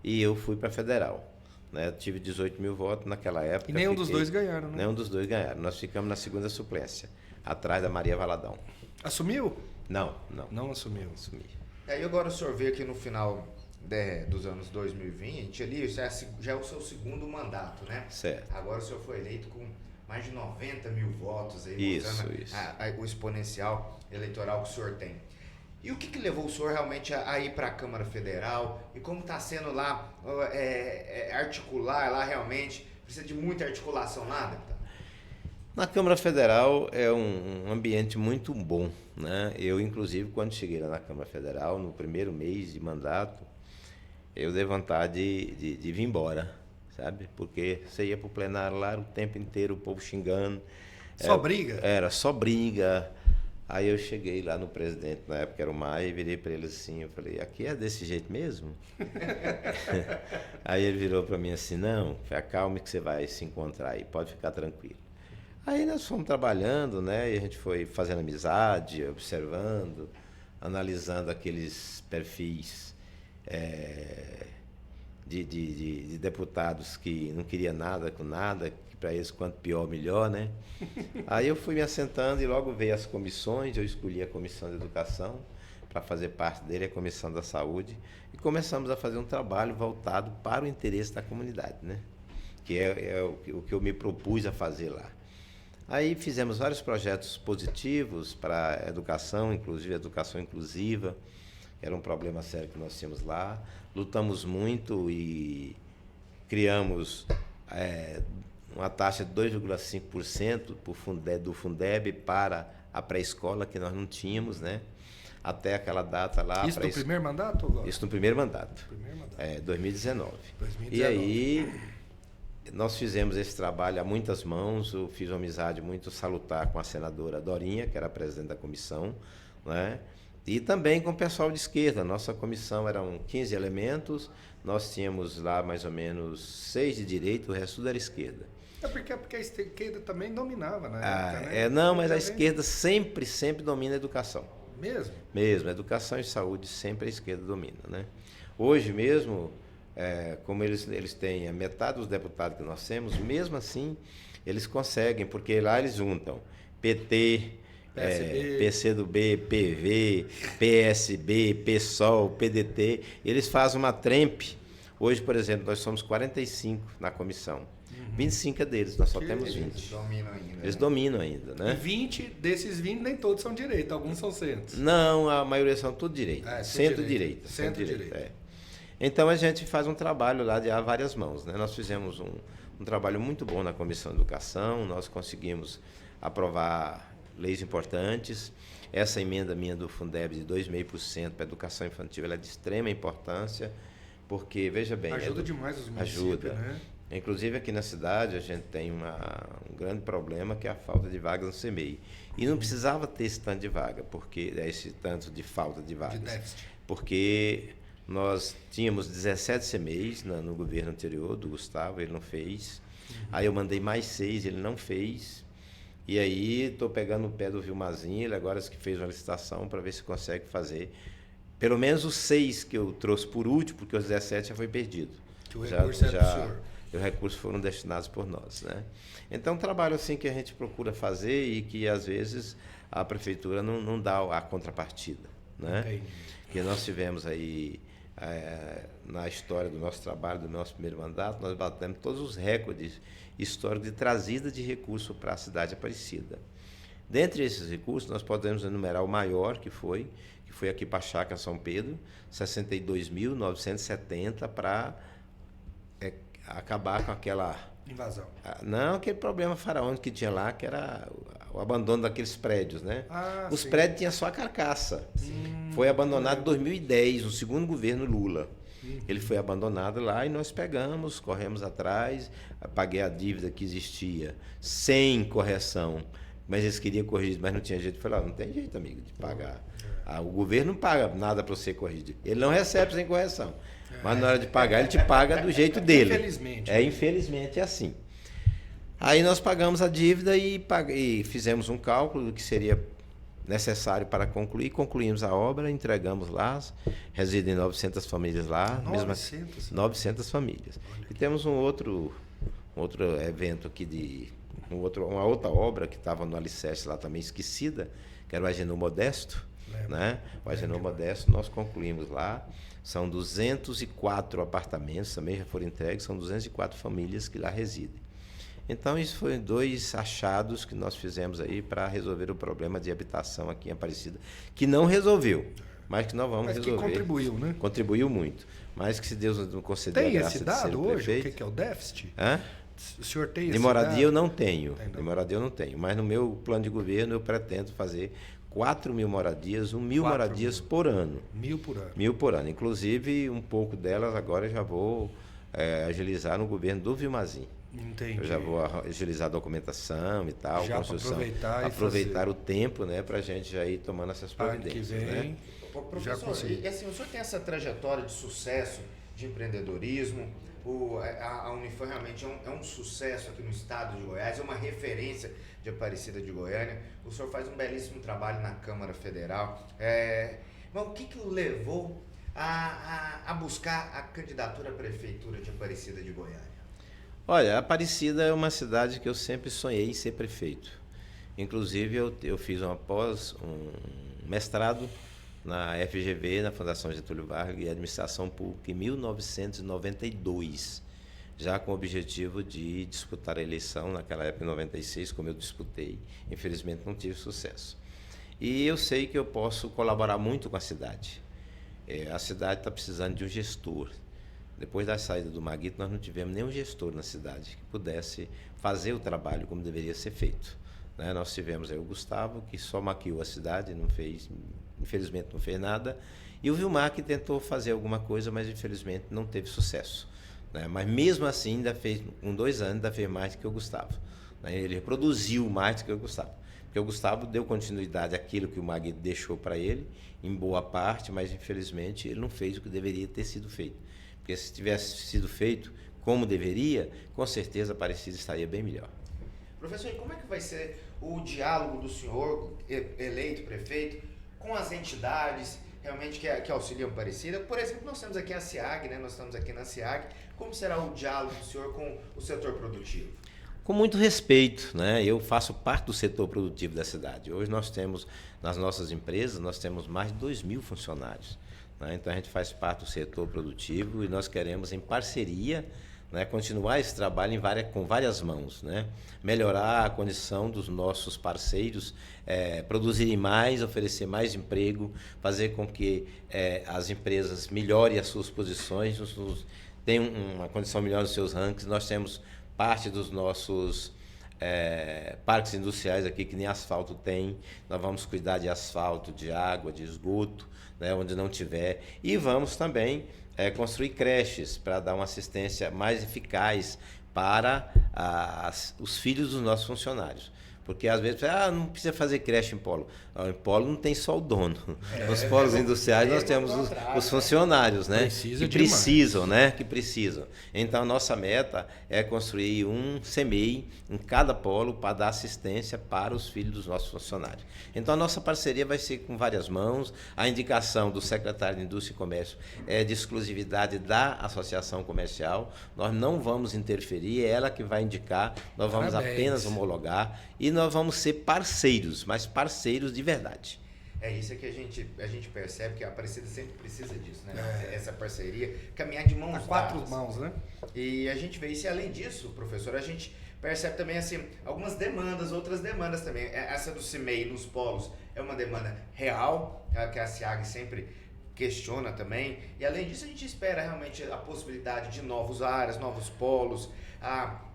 e eu fui para federal. Né? Eu tive 18 mil votos naquela época. E nenhum dos dois ganharam, né? Nenhum dos dois ganharam. Nós ficamos na segunda suplência, atrás da Maria Valadão. Assumiu? Não. Não assumiu. Assumi. Aí agora o senhor vê que no final dos anos 2020, ali já é o seu segundo mandato, né? Certo. Agora o senhor foi eleito com mais de 90 mil votos aí, mostrando Isso. o exponencial eleitoral que o senhor tem. E o que levou o senhor realmente a ir para a Câmara Federal? E como está sendo lá articular lá realmente? Precisa de muita articulação lá, deputado? Na Câmara Federal é um ambiente muito bom, né? Eu, inclusive, quando cheguei lá na Câmara Federal, no primeiro mês de mandato, eu dei vontade de vir embora, sabe? Porque você ia para o plenário lá o tempo inteiro, o povo xingando. Só briga? Era só briga. Aí eu cheguei lá no presidente, na época era o Maia, e virei para ele assim, eu falei, aqui é desse jeito mesmo? Aí ele virou para mim assim, não, acalme que você vai se encontrar aí, pode ficar tranquilo. Aí nós fomos trabalhando, né, e a gente foi fazendo amizade, observando, analisando aqueles perfis de deputados que não queria nada com nada, que para eles quanto pior, melhor, né? Aí eu fui me assentando e logo veio as comissões, eu escolhi a Comissão de Educação para fazer parte dele, a Comissão da Saúde, e começamos a fazer um trabalho voltado para o interesse da comunidade, né? Que é o que eu me propus a fazer lá. Aí fizemos vários projetos positivos para a educação, inclusive a educação inclusiva, que era um problema sério que nós tínhamos lá. Lutamos muito e criamos uma taxa de 2,5% do Fundeb para a pré-escola, que nós não tínhamos, né? Até aquela data lá. Isso no primeiro mandato? Agora? Isso no primeiro mandato. 2019. E aí nós fizemos esse trabalho a muitas mãos. Eu fiz uma amizade muito salutar com a senadora Dorinha, que era a presidente da comissão, né? E também com o pessoal de esquerda. Nossa comissão eram 15 elementos, nós tínhamos lá mais ou menos 6 de direita, o resto tudo era esquerda. Porque a esquerda também dominava na época, né? Não, mas a esquerda sempre domina a educação. Mesmo? Mesmo, educação e saúde sempre a esquerda domina, né? Hoje mesmo, como eles têm a metade dos deputados que nós temos, mesmo assim, eles conseguem, porque lá eles juntam PT, PCdoB, PV, PSB, PSOL, PDT, eles fazem uma trempe. Hoje, por exemplo, nós somos 45 na comissão. 25 é deles, nós só temos 20. Eles dominam ainda. Eles dominam ainda, né? E 20, desses 20, nem todos são direita, alguns são centros. Não, a maioria são tudo direita. Centro-direita. Centro-direita. Então a gente faz um trabalho lá de a várias mãos, né? Nós fizemos um trabalho muito bom na Comissão de Educação, nós conseguimos aprovar leis importantes. Essa emenda minha do Fundeb de 2,5% para a educação infantil ela é de extrema importância, porque, veja bem... Ajuda demais os municípios, né? Inclusive aqui na cidade a gente tem um grande problema que é a falta de vagas no CMEI. E não precisava ter esse tanto de vaga, porque esse tanto de falta de vagas. De déficit. Porque nós tínhamos 17 CMEIs no governo anterior, do Gustavo, ele não fez. Aí eu mandei mais 6, ele não fez. E aí estou pegando o pé do Vilmazinho, ele agora que fez uma licitação para ver se consegue fazer pelo menos os 6 que eu trouxe por último, porque os 17 já foi perdido. Que o recurso é do senhor. Os recursos foram destinados por nós, né? Então, um trabalho assim que a gente procura fazer e que, às vezes, a prefeitura não dá a contrapartida, né? Entendi. Que nós tivemos aí, na história do nosso trabalho, do nosso primeiro mandato, nós batemos todos os recordes históricos de trazida de recurso para a cidade Aparecida. Dentre esses recursos, nós podemos enumerar o maior, que foi aqui para a Chácara São Pedro, 62.970 para acabar com aquela Invasão. Não, aquele problema faraônico que tinha lá, que era o abandono daqueles prédios, né? Os sim. prédios tinham só a carcaça. Foi abandonado em 2010, no segundo governo Lula. Ele foi abandonado lá e nós pegamos, corremos atrás, paguei a dívida que existia sem correção. Mas eles queriam corrigir, mas não tinha jeito. Eu falei, não tem jeito, amigo, de pagar. O governo não paga nada para você corrigir. Ele não recebe sem correção. Mas na hora de pagar, ele te paga do jeito dele. Infelizmente. Infelizmente é assim. Aí nós pagamos a dívida e fizemos um cálculo do que seria necessário para concluir. Concluímos a obra, entregamos lá, residem 900 famílias lá. 900 famílias. E temos um outro evento aqui uma outra obra que estava no alicerce lá também esquecida, que era o Agenor Modesto. Né? O Agenor Modesto nós concluímos lá. São 204 apartamentos, também já foram entregues, são 204 famílias que lá residem. Então, isso foi 2 achados que nós fizemos aí para resolver o problema de habitação aqui em Aparecida, que não resolveu, mas que nós vamos resolver. Mas que contribuiu, né? Contribuiu muito, mas que se Deus nos conceder a graça esse dado de ser hoje? prefeito, O que é o déficit? Hã? O senhor tem esse de moradia dado? eu não tenho, Tem, não. de moradia eu não tenho, mas no meu plano de governo eu pretendo fazer 4.000 moradias, 1.000 moradias por ano. 1.000 por ano. 1.000 por ano. Inclusive, um pouco delas agora eu já vou agilizar no governo do Vilmazinho. Entendi. Eu já vou agilizar a documentação e tal, Já construção. aproveitar o tempo, né, para a gente já ir tomando essas providências. Ano que vem, né? já Professor, consegui. e assim, o senhor tem essa trajetória de sucesso, de empreendedorismo, a Unifor realmente é um sucesso aqui no estado de Goiás, é uma referência de Aparecida de Goiânia. O senhor faz um belíssimo trabalho na Câmara Federal. Mas o que o levou a buscar a candidatura à Prefeitura de Aparecida de Goiânia? Olha, Aparecida é uma cidade que eu sempre sonhei em ser prefeito. Inclusive, eu fiz um mestrado na FGV, na Fundação Getúlio Vargas, e Administração Pública, em 1992, já com o objetivo de disputar a eleição, naquela época, em 96, como eu disputei. Infelizmente, não tive sucesso. E eu sei que eu posso colaborar muito com a cidade. A cidade está precisando de um gestor. Depois da saída do Maguito, nós não tivemos nenhum gestor na cidade que pudesse fazer o trabalho como deveria ser feito. Né? Nós tivemos aí o Gustavo, que só maquiou a cidade, não fez, infelizmente não fez nada, e o Vilmar, que tentou fazer alguma coisa, mas infelizmente não teve sucesso. Né? Mas mesmo assim, ainda fez, com 2 anos, ainda fez mais do que o Gustavo. Né? Ele produziu mais do que o Gustavo. Porque o Gustavo deu continuidade àquilo que o Maguito deixou para ele, em boa parte, mas infelizmente ele não fez o que deveria ter sido feito. Porque se tivesse sido feito como deveria, com certeza a Aparecida estaria bem melhor. Professor, e como é que vai ser o diálogo do senhor, eleito prefeito, com as entidades realmente que auxiliam Aparecida? Por exemplo, nós temos aqui a SEAG, né? Nós estamos aqui na SEAG. Como será o diálogo do senhor com o setor produtivo? Com muito respeito, né? Eu faço parte do setor produtivo da cidade. Hoje nós temos, nas nossas empresas, nós temos mais de 2.000 funcionários. Né? Então a gente faz parte do setor produtivo e nós queremos, em parceria, né, continuar esse trabalho com várias mãos, né? Melhorar a condição dos nossos parceiros, produzirem mais, oferecer mais emprego, fazer com que as empresas melhorem as suas posições, tenham uma condição melhor nos seus rankings. Nós temos parte dos nossos parques industriais aqui que nem asfalto tem. Nós vamos cuidar de asfalto, de água, de esgoto, né, onde não tiver. E vamos também construir creches para dar uma assistência mais eficaz para os filhos dos nossos funcionários. Porque às vezes, não precisa fazer creche em polo. Em polo não tem só o dono. Nos polos industriais nós temos os funcionários, né? Que precisam. Então a nossa meta é construir um CMEI em cada polo para dar assistência para os filhos dos nossos funcionários. Então a nossa parceria vai ser com várias mãos. A indicação do secretário de Indústria e Comércio é de exclusividade da Associação Comercial. Nós não vamos interferir, é ela que vai indicar, nós vamos apenas homologar. E nós vamos ser parceiros, mas parceiros de verdade. É isso que a gente percebe que a Aparecida sempre precisa disso, né? Essa parceria, caminhar de mãos dadas. 4 mãos, né? E a gente vê isso. E além disso, professor, a gente percebe também assim, algumas demandas, outras demandas também. Essa do CIMEI nos polos é uma demanda real, que a SEAG sempre questiona também. E além disso, a gente espera realmente a possibilidade de novas áreas, novos polos.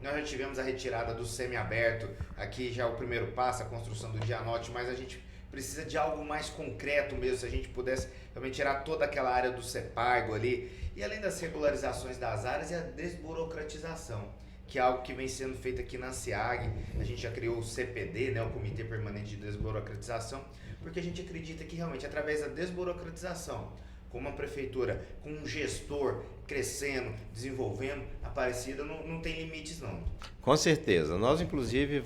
Nós já tivemos a retirada do semiaberto, aqui já é o primeiro passo, a construção do Dianote, mas a gente precisa de algo mais concreto mesmo, se a gente pudesse realmente tirar toda aquela área do CEPAGO ali. E além das regularizações das áreas e a desburocratização, que é algo que vem sendo feito aqui na SEAG. A gente já criou o CPD, né, o Comitê Permanente de Desburocratização, porque a gente acredita que realmente através da desburocratização, com uma prefeitura, com um gestor crescendo, desenvolvendo, Aparecida não tem limites não. Com certeza. Nós, inclusive,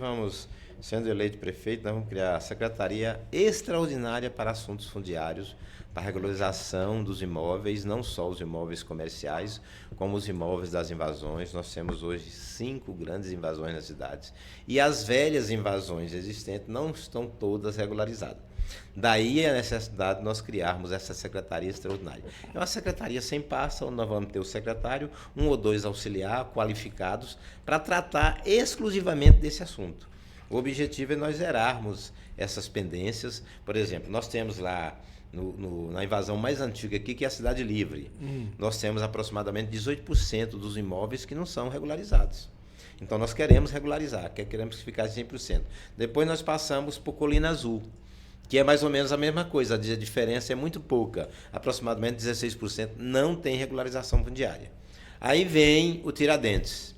sendo eleito prefeito, nós vamos criar a Secretaria Extraordinária para Assuntos Fundiários, para a regularização dos imóveis, não só os imóveis comerciais, como os imóveis das invasões. Nós temos hoje 5 grandes invasões nas cidades. E as velhas invasões existentes não estão todas regularizadas. Daí a necessidade de nós criarmos essa Secretaria Extraordinária. É uma secretaria sem pasta, onde nós vamos ter o secretário, 1 ou 2 auxiliar qualificados, para tratar exclusivamente desse assunto. O objetivo é nós zerarmos essas pendências. Por exemplo, nós temos lá na invasão mais antiga aqui, que é a Cidade Livre, nós temos aproximadamente 18% dos imóveis que não são regularizados. Então nós queremos regularizar, queremos que ficasse 100%. Depois nós passamos por Colina Azul, que é mais ou menos a mesma coisa, a diferença é muito pouca, aproximadamente 16% não tem regularização fundiária. Aí vem o Tiradentes.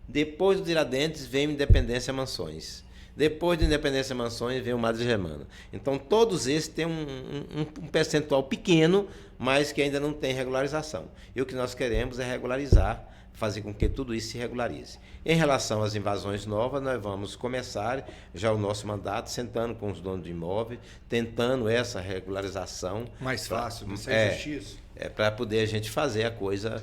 Depois do Tiradentes vem o Independência Mansões. Depois do Independência Mansões vem o Madre Germana. Então todos esses têm um percentual pequeno, mas que ainda não tem regularização. E o que nós queremos é regularizar, fazer com que tudo isso se regularize. Em relação às invasões novas, nós vamos começar já o nosso mandato, sentando com os donos de imóveis, tentando essa regularização. Mais fácil, não sei justiça. Para poder a gente fazer a coisa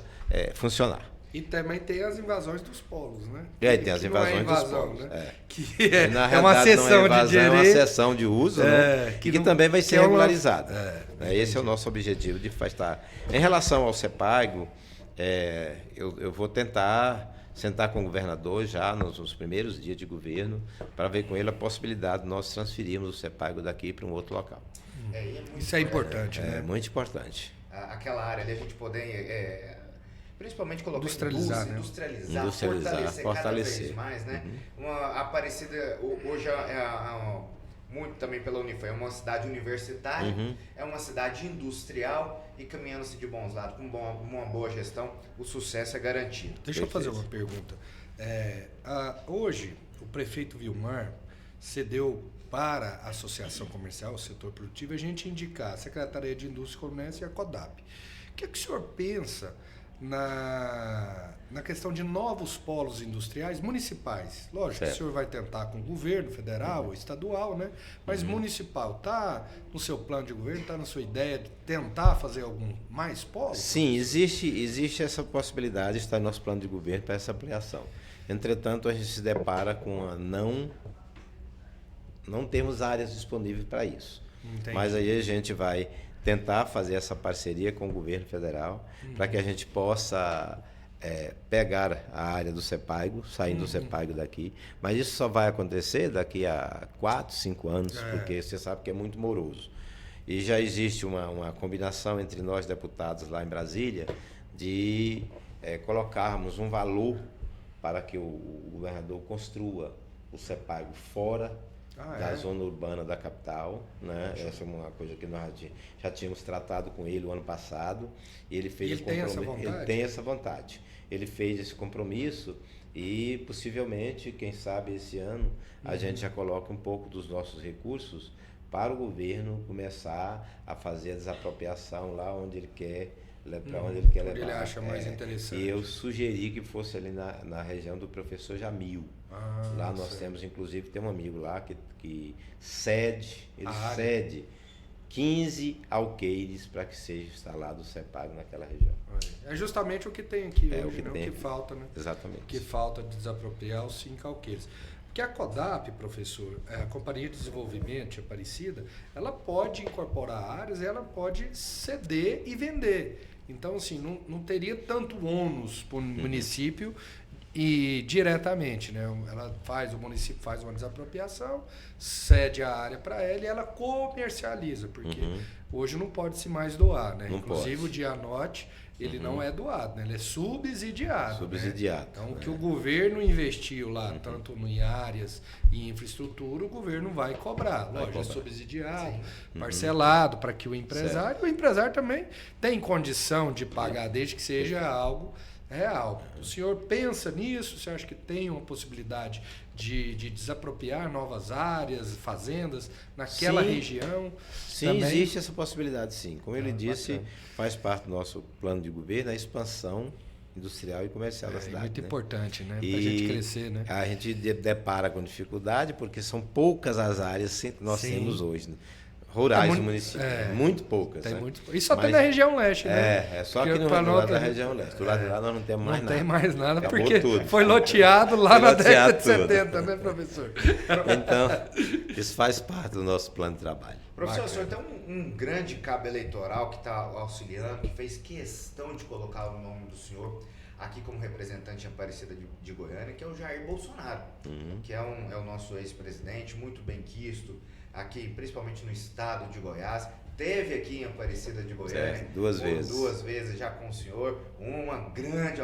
funcionar. E também tem as invasões dos polos, né? Tem as invasões dos polos. Né? Que na uma cessão não é invasão, de direito. É uma cessão de uso, né? que também vai ser regularizada. Esse é o nosso objetivo de estar. Em relação ao CEPAGO, eu vou tentar sentar com o governador já nos primeiros dias de governo para ver com ele a possibilidade de nós transferirmos o CEPAGO daqui para um outro local. Isso é importante, né? É muito importante. Aquela área ali a gente poder... principalmente colocar industrializar, fortalecer cada vez mais, né? A Aparecida hoje muito também pela Unifam, é uma cidade universitária, é uma cidade industrial e caminhando-se de bons lados, com uma boa gestão, o sucesso é garantido. Deixa eu fazer uma pergunta. Hoje, o prefeito Vilmar cedeu para a Associação Comercial, o setor produtivo, a gente indicar a Secretaria de Indústria e Comércio e a CODAP. O que é que o senhor pensa na questão de novos polos industriais municipais? Lógico que o senhor vai tentar com o governo federal ou estadual, né? Mas municipal, está no seu plano de governo, está na sua ideia de tentar fazer algum mais polo? Sim, existe essa possibilidade, está no nosso plano de governo para essa ampliação. Entretanto, a gente se depara com não temos áreas disponíveis para isso. Entendi. Mas aí a gente vai tentar fazer essa parceria com o governo federal para que a gente possa pegar a área do CEPAGO, saindo do CEPAGO daqui. Mas isso só vai acontecer daqui a 4, 5 anos, porque você sabe que é muito moroso. E já existe uma combinação entre nós, deputados, lá em Brasília, de colocarmos um valor para que o governador construa o CEPAGO fora da zona urbana da capital, né? Essa é uma coisa que nós já tínhamos tratado com ele o ano passado, e ele fez esse compromisso. Ele tem essa vontade. Ele fez esse compromisso e possivelmente, quem sabe esse ano, a gente já coloca um pouco dos nossos recursos para o governo começar a fazer a desapropriação lá onde ele quer, para onde ele quer levar. Ele acha mais interessante. E eu sugeri que fosse ali na região do Professor Jamil. Lá nós temos, inclusive, tem um amigo lá que cede 15 alqueires para que seja instalado o CEPAGO naquela região. É justamente o que tem aqui hoje, o que falta, né? Exatamente. O que falta de desapropriar os 5 alqueires. Porque a CODAP, professor, a Companhia de Desenvolvimento de Aparecida, ela pode incorporar áreas, ela pode ceder e vender. Então, assim, não teria tanto ônus para o município e diretamente, né? O município faz uma desapropriação, cede a área para ela e ela comercializa, porque hoje não pode se mais doar, né? Não Inclusive pode. o Dianote, ele não é doado, né? Ele é subsidiado. Subsidiado. Né? Então, o que o governo investiu lá, tanto em áreas e infraestrutura, o governo vai cobrar. Lógico, é subsidiado, parcelado, para que o empresário também tem condição de pagar, desde que seja algo real. O senhor pensa nisso? Você acha que tem uma possibilidade de desapropriar novas áreas, fazendas naquela região? Sim, também? existe essa possibilidade, sim. Como ele disse, bacana. faz parte do nosso plano de governo a expansão industrial e comercial da cidade. Muito importante, né? Para a E gente crescer, né? a gente depara com dificuldade porque são poucas as áreas que nós temos hoje, né? Rurais no município. Muito poucas. Tem né? E só tem na região leste, né? É só Porque aqui no lado da região leste. Do lado de lá nós não temos mais nada. Não tem mais nada, Acabou porque tudo. foi loteado lá na década de tudo. 70, né, professor? Então, isso faz parte do nosso plano de trabalho. Professor, o senhor tem um grande cabo eleitoral que está auxiliando, que fez questão de colocar o nome do senhor aqui como representante Aparecida de Goiânia, que é o Jair Bolsonaro, que é o nosso ex-presidente, muito bem quisto aqui, principalmente no estado de Goiás. Teve aqui em Aparecida de Goiânia duas vezes já com o senhor, uma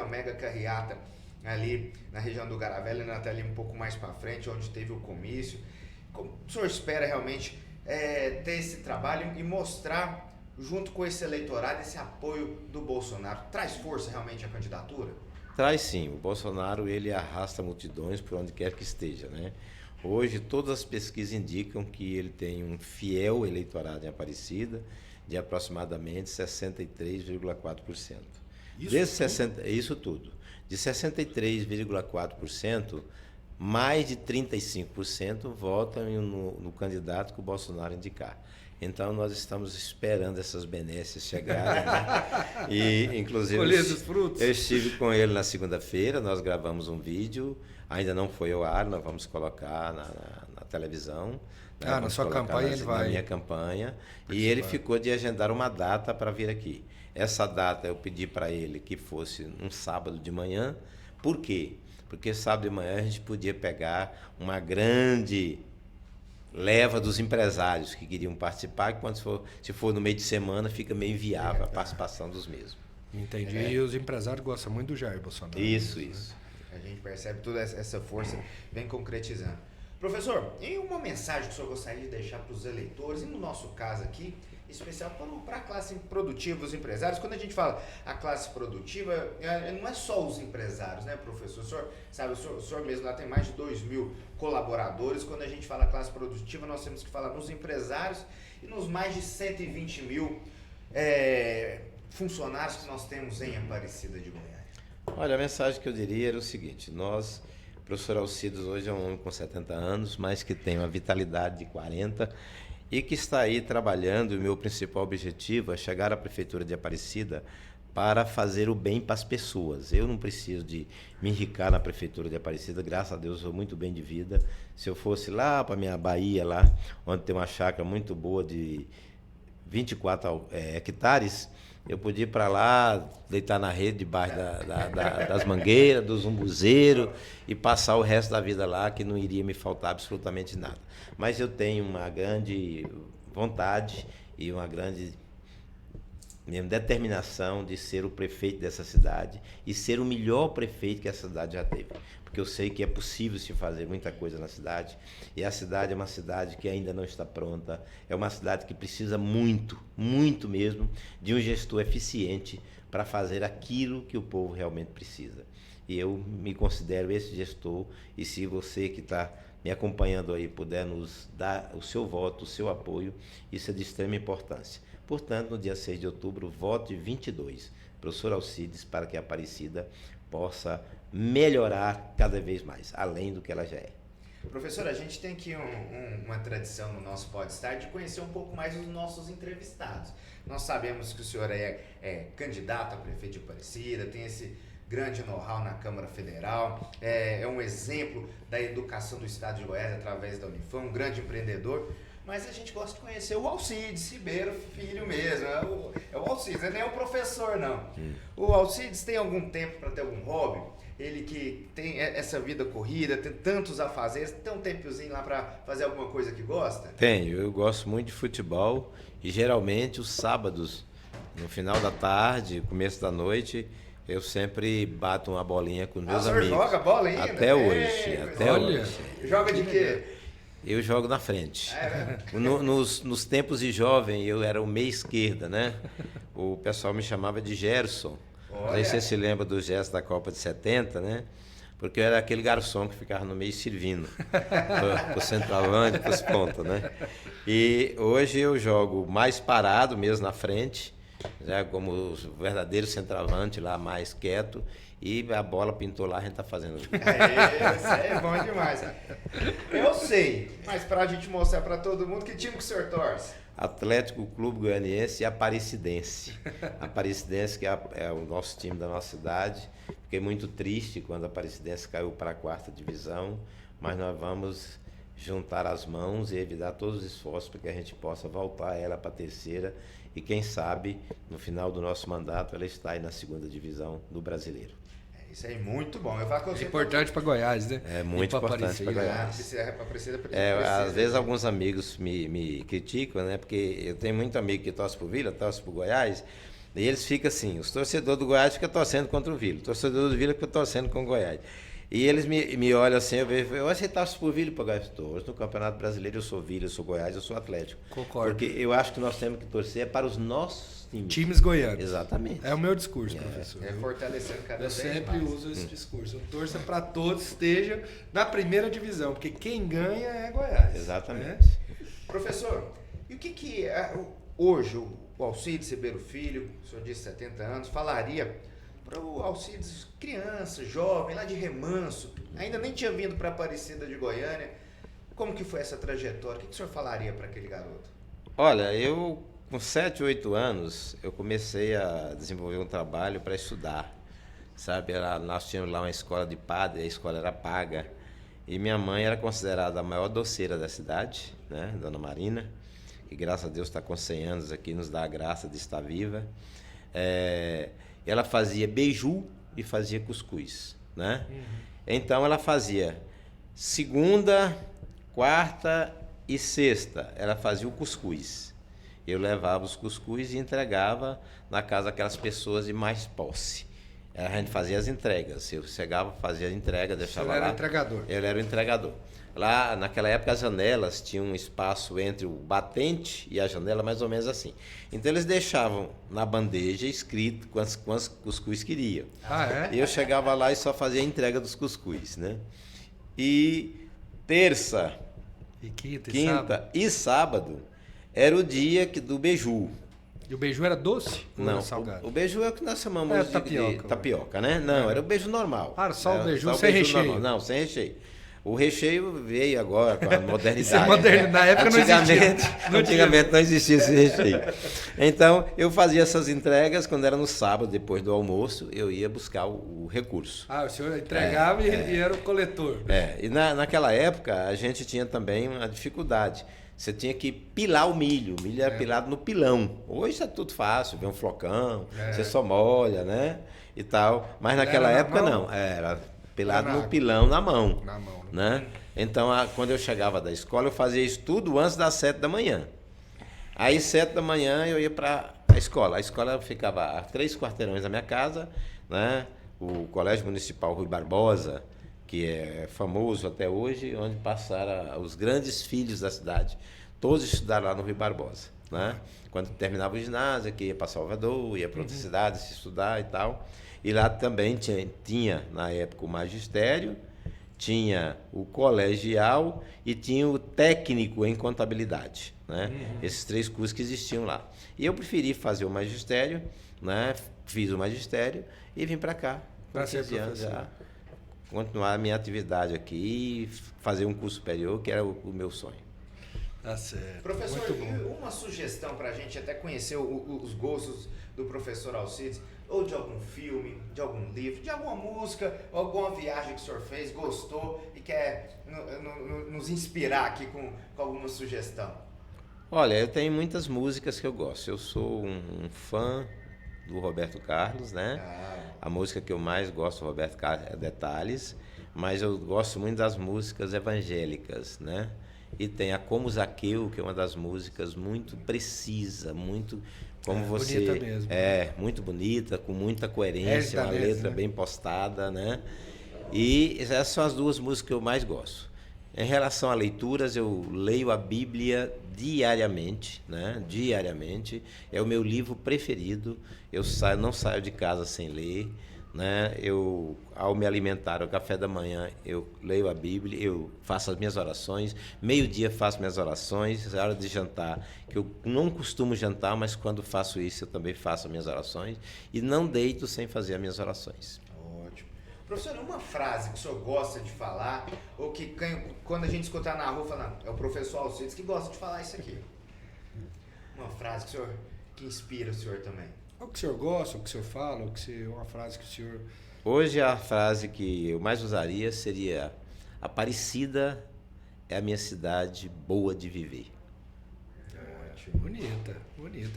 mega carreata ali na região do Garavela e até ali um pouco mais para frente, onde teve o comício. Como o senhor espera realmente ter esse trabalho e mostrar, junto com esse eleitorado, esse apoio do Bolsonaro? Traz força realmente à candidatura? Traz sim. O Bolsonaro, ele arrasta multidões por onde quer que esteja, né? Hoje, todas as pesquisas indicam que ele tem um fiel eleitorado em Aparecida de aproximadamente 63,4%. Isso tudo. De 63,4%, mais de 35% votam no candidato que o Bolsonaro indicar. Então, nós estamos esperando essas benesses chegarem. Né? E, inclusive, colher dos frutos. Eu estive com ele na segunda-feira, nós gravamos um vídeo, ainda não foi ao ar, nós vamos colocar na televisão. Né? Na sua campanha ele vai... Na minha campanha. E ele ficou de agendar uma data para vir aqui. Essa data eu pedi para ele que fosse um sábado de manhã. Por quê? Porque sábado de manhã a gente podia pegar uma grande leva dos empresários que queriam participar, que se for no meio de semana fica meio inviável a participação dos mesmos. Entendi. E os empresários gostam muito do Jair Bolsonaro. Isso. A gente percebe toda essa força vem concretizando. Professor, e uma mensagem que o senhor gostaria de deixar para os eleitores, e no nosso caso aqui, especial para a classe produtiva, os empresários? Quando a gente fala a classe produtiva, não é só os empresários, né, professor? O senhor mesmo lá tem mais de 2.000 colaboradores. Quando a gente fala classe produtiva, nós temos que falar nos empresários e nos mais de 120 mil funcionários que nós temos em Aparecida de Goiânia. Olha, a mensagem que eu diria era o seguinte: o professor Alcides hoje é um homem com 70 anos, mas que tem uma vitalidade de 40 e que está aí trabalhando. E o meu principal objetivo é chegar à Prefeitura de Aparecida para fazer o bem para as pessoas. Eu não preciso de me enricar na Prefeitura de Aparecida, graças a Deus eu sou muito bem de vida. Se eu fosse lá para a minha Bahia, lá onde tem uma chácara muito boa de 24 hectares, eu podia ir para lá, deitar na rede debaixo das mangueiras, dos umbuzeiros e passar o resto da vida lá, que não iria me faltar absolutamente nada. Mas eu tenho uma grande vontade e uma grande determinação de ser o prefeito dessa cidade e ser o melhor prefeito que essa cidade já teve. Porque eu sei que é possível se fazer muita coisa na cidade, e a cidade é uma cidade que ainda não está pronta, é uma cidade que precisa muito, muito mesmo, de um gestor eficiente para fazer aquilo que o povo realmente precisa. E eu me considero esse gestor, e se você que está me acompanhando aí puder nos dar o seu voto, o seu apoio, isso é de extrema importância. Portanto, no dia 6 de outubro, vote 22, professor Alcides, para que a Aparecida possa melhorar cada vez mais, além do que ela já é. Professor, a gente tem aqui uma tradição no nosso Podstar de conhecer um pouco mais os nossos entrevistados. Nós sabemos que o senhor é candidato a prefeito de Aparecida, tem esse grande know-how na Câmara Federal, é um exemplo da educação do estado de Goiás através da Unifam, um grande empreendedor. Mas a gente gosta de conhecer o Alcides Ribeiro Filho mesmo. É o Alcides, não é nem o professor, não. O Alcides tem algum tempo para ter algum hobby? ele que tem essa vida corrida, tem tantos afazeres, tem um tempozinho lá para fazer alguma coisa que gosta? Tenho, eu gosto muito de futebol e geralmente os sábados, no final da tarde, começo da noite, eu sempre bato uma bolinha com meus amigos. Você joga bola ainda? Até hoje, até olha. hoje. Joga de quê? Eu jogo na frente. É, Nos tempos de jovem, eu era o meia esquerda, né? O pessoal me chamava de Gerson. Não sei se você se lembra do Gerson da Copa de 70, né? Porque eu era aquele garçom que ficava no meio servindo para o centroavante, para os pontas, né? E hoje eu jogo mais parado, mesmo na frente, já como o verdadeiro centroavante lá, mais quieto. E a bola pintou lá, a gente tá fazendo. isso aí é bom demais. Eu sei, mas pra gente mostrar pra todo mundo, que time que o senhor torce? Atlético Clube Goianiense e Aparecidense. Aparecidense, que é o nosso time da nossa cidade. Fiquei muito triste quando a Aparecidense caiu para a 4ª divisão, mas nós vamos juntar as mãos e evitar todos os esforços para que a gente possa voltar ela para a 3ª e quem sabe, no final do nosso mandato, ela está aí na 2ª divisão do Brasileiro. Isso aí, muito bom. É importante para Goiás, né? É muito importante para Goiás. Às vezes alguns amigos me criticam, né? Porque eu tenho muito amigo que torce pro Vila, torce pro Goiás, e eles ficam assim, os torcedores do Goiás ficam torcendo contra o Vila, o torcedor do Vila fica torcendo com o Goiás. E eles me olham assim, eu vejo, você torce pro Vila e pro Goiás? Torço. No Campeonato Brasileiro eu sou Vila, eu sou Goiás, eu sou Atlético. Concordo. Porque eu acho que nós temos que torcer para os nossos times goianos. Exatamente. É o meu discurso, professor. É fortalecendo cada Eu vez sempre mais. uso esse discurso. Eu torço para todos estejam na 1ª divisão, porque quem ganha é Goiás. Exatamente. Né? Professor, e o que hoje o Alcides Ribeiro Filho, o senhor disse 70 anos, falaria para o Alcides criança, jovem, lá de Remanso, ainda nem tinha vindo para Aparecida de Goiânia, como que foi essa trajetória? O que o senhor falaria para aquele garoto? Olha, eu com 7, 8 anos, eu comecei a desenvolver um trabalho para estudar, sabe? Nós tínhamos lá uma escola de padre, a escola era paga, e minha mãe era considerada a maior doceira da cidade, né? Dona Marina, que graças a Deus está com 100 anos aqui, nos dá a graça de estar viva. Ela fazia beiju e fazia cuscuz, né? Então ela fazia segunda, quarta e sexta, ela fazia o cuscuz. Eu levava os cuscuz e entregava na casa daquelas pessoas de mais posse. A gente fazia as entregas. Eu chegava, fazia a entrega, deixava lá. Você era o entregador. Eu era o entregador. Lá, naquela época, as janelas tinham um espaço entre o batente e a janela, mais ou menos assim. Então, eles deixavam na bandeja escrito quantos cuscuz queriam. Ah, é? E eu chegava lá e só fazia a entrega dos cuscuz, né? E terça, E quinta quinta e sábado era o dia do beiju. E o beiju era doce? Ou Não, era salgado? o beiju é o que nós chamamos de tapioca, né? Não, era o beiju normal. Ah, só o beiju só sem beiju recheio. normal. Não, sem recheio. O recheio veio agora com a modernidade. Isso é moderno. Na época não existia. Antigamente não existia esse recheio. Então, eu fazia essas entregas quando era no sábado, depois do almoço, eu ia buscar o recurso. Ah, o senhor entregava e era o coletor. E naquela época a gente tinha também uma dificuldade. Você tinha que pilar o milho era pilado no pilão. Hoje está tudo fácil, vem um flocão, você só molha, né? E tal. Mas naquela época não, era pilado no pilão, na mão. Na mão, né? Então, quando eu chegava da escola, eu fazia isso tudo antes das 7 da manhã. Aí, 7 da manhã, eu ia para a escola. A escola ficava a 3 quarteirões da minha casa, né? O Colégio Municipal Rui Barbosa, que é famoso até hoje, onde passaram os grandes filhos da cidade. Todos estudaram lá no Rui Barbosa, né? Quando terminava o ginásio, que ia para Salvador, ia para outras cidades se estudar e tal. E lá também tinha, na época, o magistério, tinha o colegial e tinha o técnico em contabilidade, né? Esses 3 cursos que existiam lá. E eu preferi fazer o magistério, né? Fiz o magistério e vim para cá. Para ser professor. Já, continuar a minha atividade aqui e fazer um curso superior, que era o meu sonho. Tá certo. Professor, muito bom. uma sugestão para a gente até conhecer os gostos do professor Alcides, ou de algum filme, de algum livro, de alguma música, ou alguma viagem que o senhor fez, gostou e quer nos inspirar aqui com alguma sugestão? Olha, eu tenho muitas músicas que eu gosto. Eu sou um fã do Roberto Carlos, né? A música que eu mais gosto, Roberto Carlos, é Detalhes, mas eu gosto muito das músicas evangélicas, né? E tem a Como Zaqueu, que é uma das músicas muito precisa, muito como você... Bonita mesmo. Muito bonita, com muita coerência, uma letra, né, bem postada, né? E essas são as duas músicas que eu mais gosto. Em relação a leituras, eu leio a Bíblia diariamente, né? Diariamente. É o meu livro preferido. Eu não saio de casa sem ler, né? Ao me alimentar, ao café da manhã, eu leio a Bíblia, eu faço as minhas orações. Meio-dia faço minhas orações. É hora de jantar, que eu não costumo jantar, mas quando faço isso, eu também faço as minhas orações. E não deito sem fazer as minhas orações. Professor, uma frase que o senhor gosta de falar, ou que quando a gente escutar na rua, falando, é o professor Alcides que gosta de falar isso aqui. Uma frase que inspira o senhor também. O que o senhor gosta, o que o senhor fala, uma frase que o senhor... Hoje a frase que eu mais usaria seria: Aparecida é a minha cidade boa de viver. Bonita.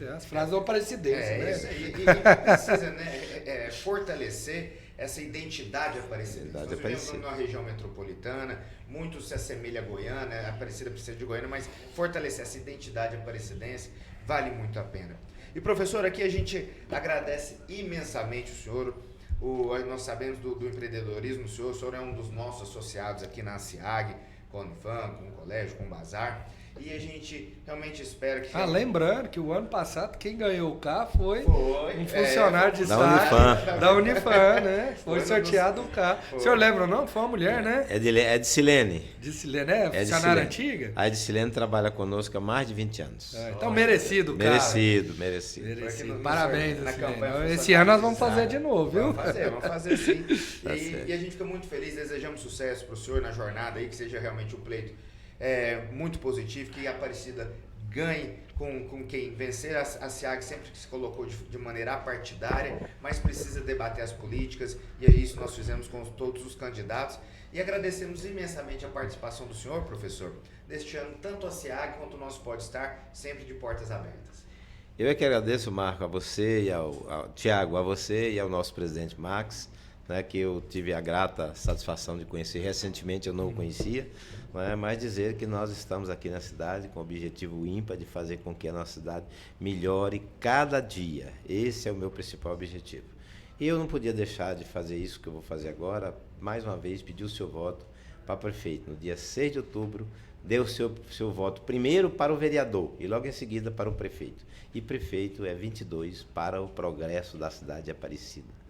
É as frases do Aparecidense, né? Isso aí. E precisa, né, fortalecer essa identidade aparecidense. Nós vivemos numa região metropolitana, muito se assemelha a Goiânia, a Aparecida precisa de Goiânia, mas fortalecer essa identidade aparecidense vale muito a pena. E professor, aqui a gente agradece imensamente o senhor. Nós sabemos do empreendedorismo, o senhor é um dos nossos associados aqui na SIAG, com a Unifam, com o colégio, com o Bazar. E a gente realmente espera que... lembrando que o ano passado quem ganhou o carro foi um funcionário de Estado da Unifam, né? Foi sorteado o carro. O senhor lembra o nome? Foi uma mulher, né? É de Silene. De Silene, funcionária antiga? A Edicilene trabalha conosco há mais de 20 anos. Então merecido o carro. Merecido. Parabéns, Edicilene. Esse ano nós vamos fazer de novo, viu? Vamos fazer sim. E a gente fica muito feliz, desejamos sucesso para o senhor na jornada aí, que seja realmente um pleito muito positivo, que a Aparecida ganhe com quem vencer. A SIAG sempre se colocou de maneira apartidária, mas precisa debater as políticas, e é isso nós fizemos com todos os candidatos. E agradecemos imensamente a participação do senhor, professor, neste ano, tanto a SIAG quanto o nosso Pode Estar, sempre de portas abertas. Eu é que agradeço, Marco, a você e ao Tiago, a você e ao nosso presidente Max, né, que eu tive a grata satisfação de conhecer recentemente, eu não o conhecia, mas dizer que nós estamos aqui na cidade com o objetivo ímpar de fazer com que a nossa cidade melhore cada dia. Esse é o meu principal objetivo. E eu não podia deixar de fazer isso que eu vou fazer agora, mais uma vez pedir o seu voto para prefeito. No dia 6 de outubro, dê o seu voto primeiro para o vereador e logo em seguida para o prefeito. E prefeito é 22 para o progresso da cidade de Aparecida.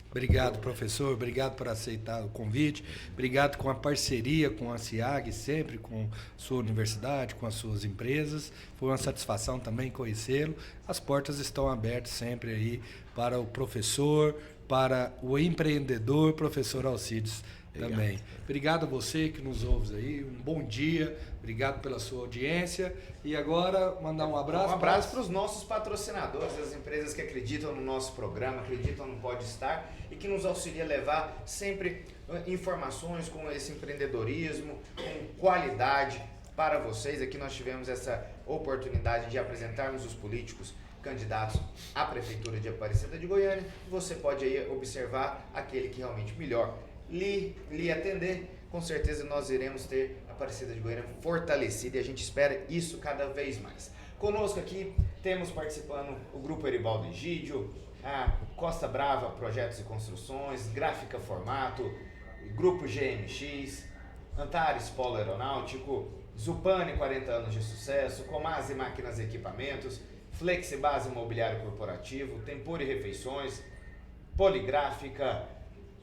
Obrigado, professor. Obrigado por aceitar o convite. Obrigado com a parceria com a SIAG, sempre com sua universidade, com as suas empresas. Foi uma satisfação também conhecê-lo. As portas estão abertas sempre aí para o professor, para o empreendedor, professor Alcides também. Obrigado a você que nos ouve aí. Um bom dia. Obrigado pela sua audiência. E agora, mandar um abraço. Um abraço para os nossos patrocinadores, as empresas que acreditam no nosso programa, acreditam no Pode Estar e que nos auxilia a levar sempre informações com esse empreendedorismo, com qualidade para vocês. Aqui nós tivemos essa oportunidade de apresentarmos os políticos candidatos à Prefeitura de Aparecida de Goiânia. Você pode aí observar aquele que realmente melhor lhe atender. Com certeza nós iremos ter a Aparecida de Goiânia fortalecida e a gente espera isso cada vez mais. Conosco aqui temos participando o Grupo Eribaldo Egídio, a Costa Brava Projetos e Construções, Gráfica Formato, Grupo GMX, Antares Polo Aeronáutico, Zupani 40 anos de sucesso, Comase Máquinas e Equipamentos, Flexibase Imobiliário Corporativo, Tempore Refeições, Poligráfica,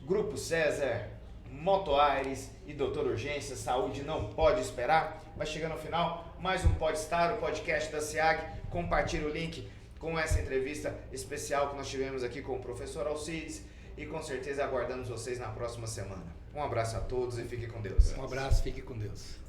Grupo César, Moto Aires e Doutor Urgência. Saúde não pode esperar. Vai chegando ao final, mais um Pode Estar, o podcast da SIAG. Compartilhe o link com essa entrevista especial que nós tivemos aqui com o professor Alcides e com certeza aguardamos vocês na próxima semana. Um abraço a todos e fiquem com Deus. Um abraço, fique com Deus.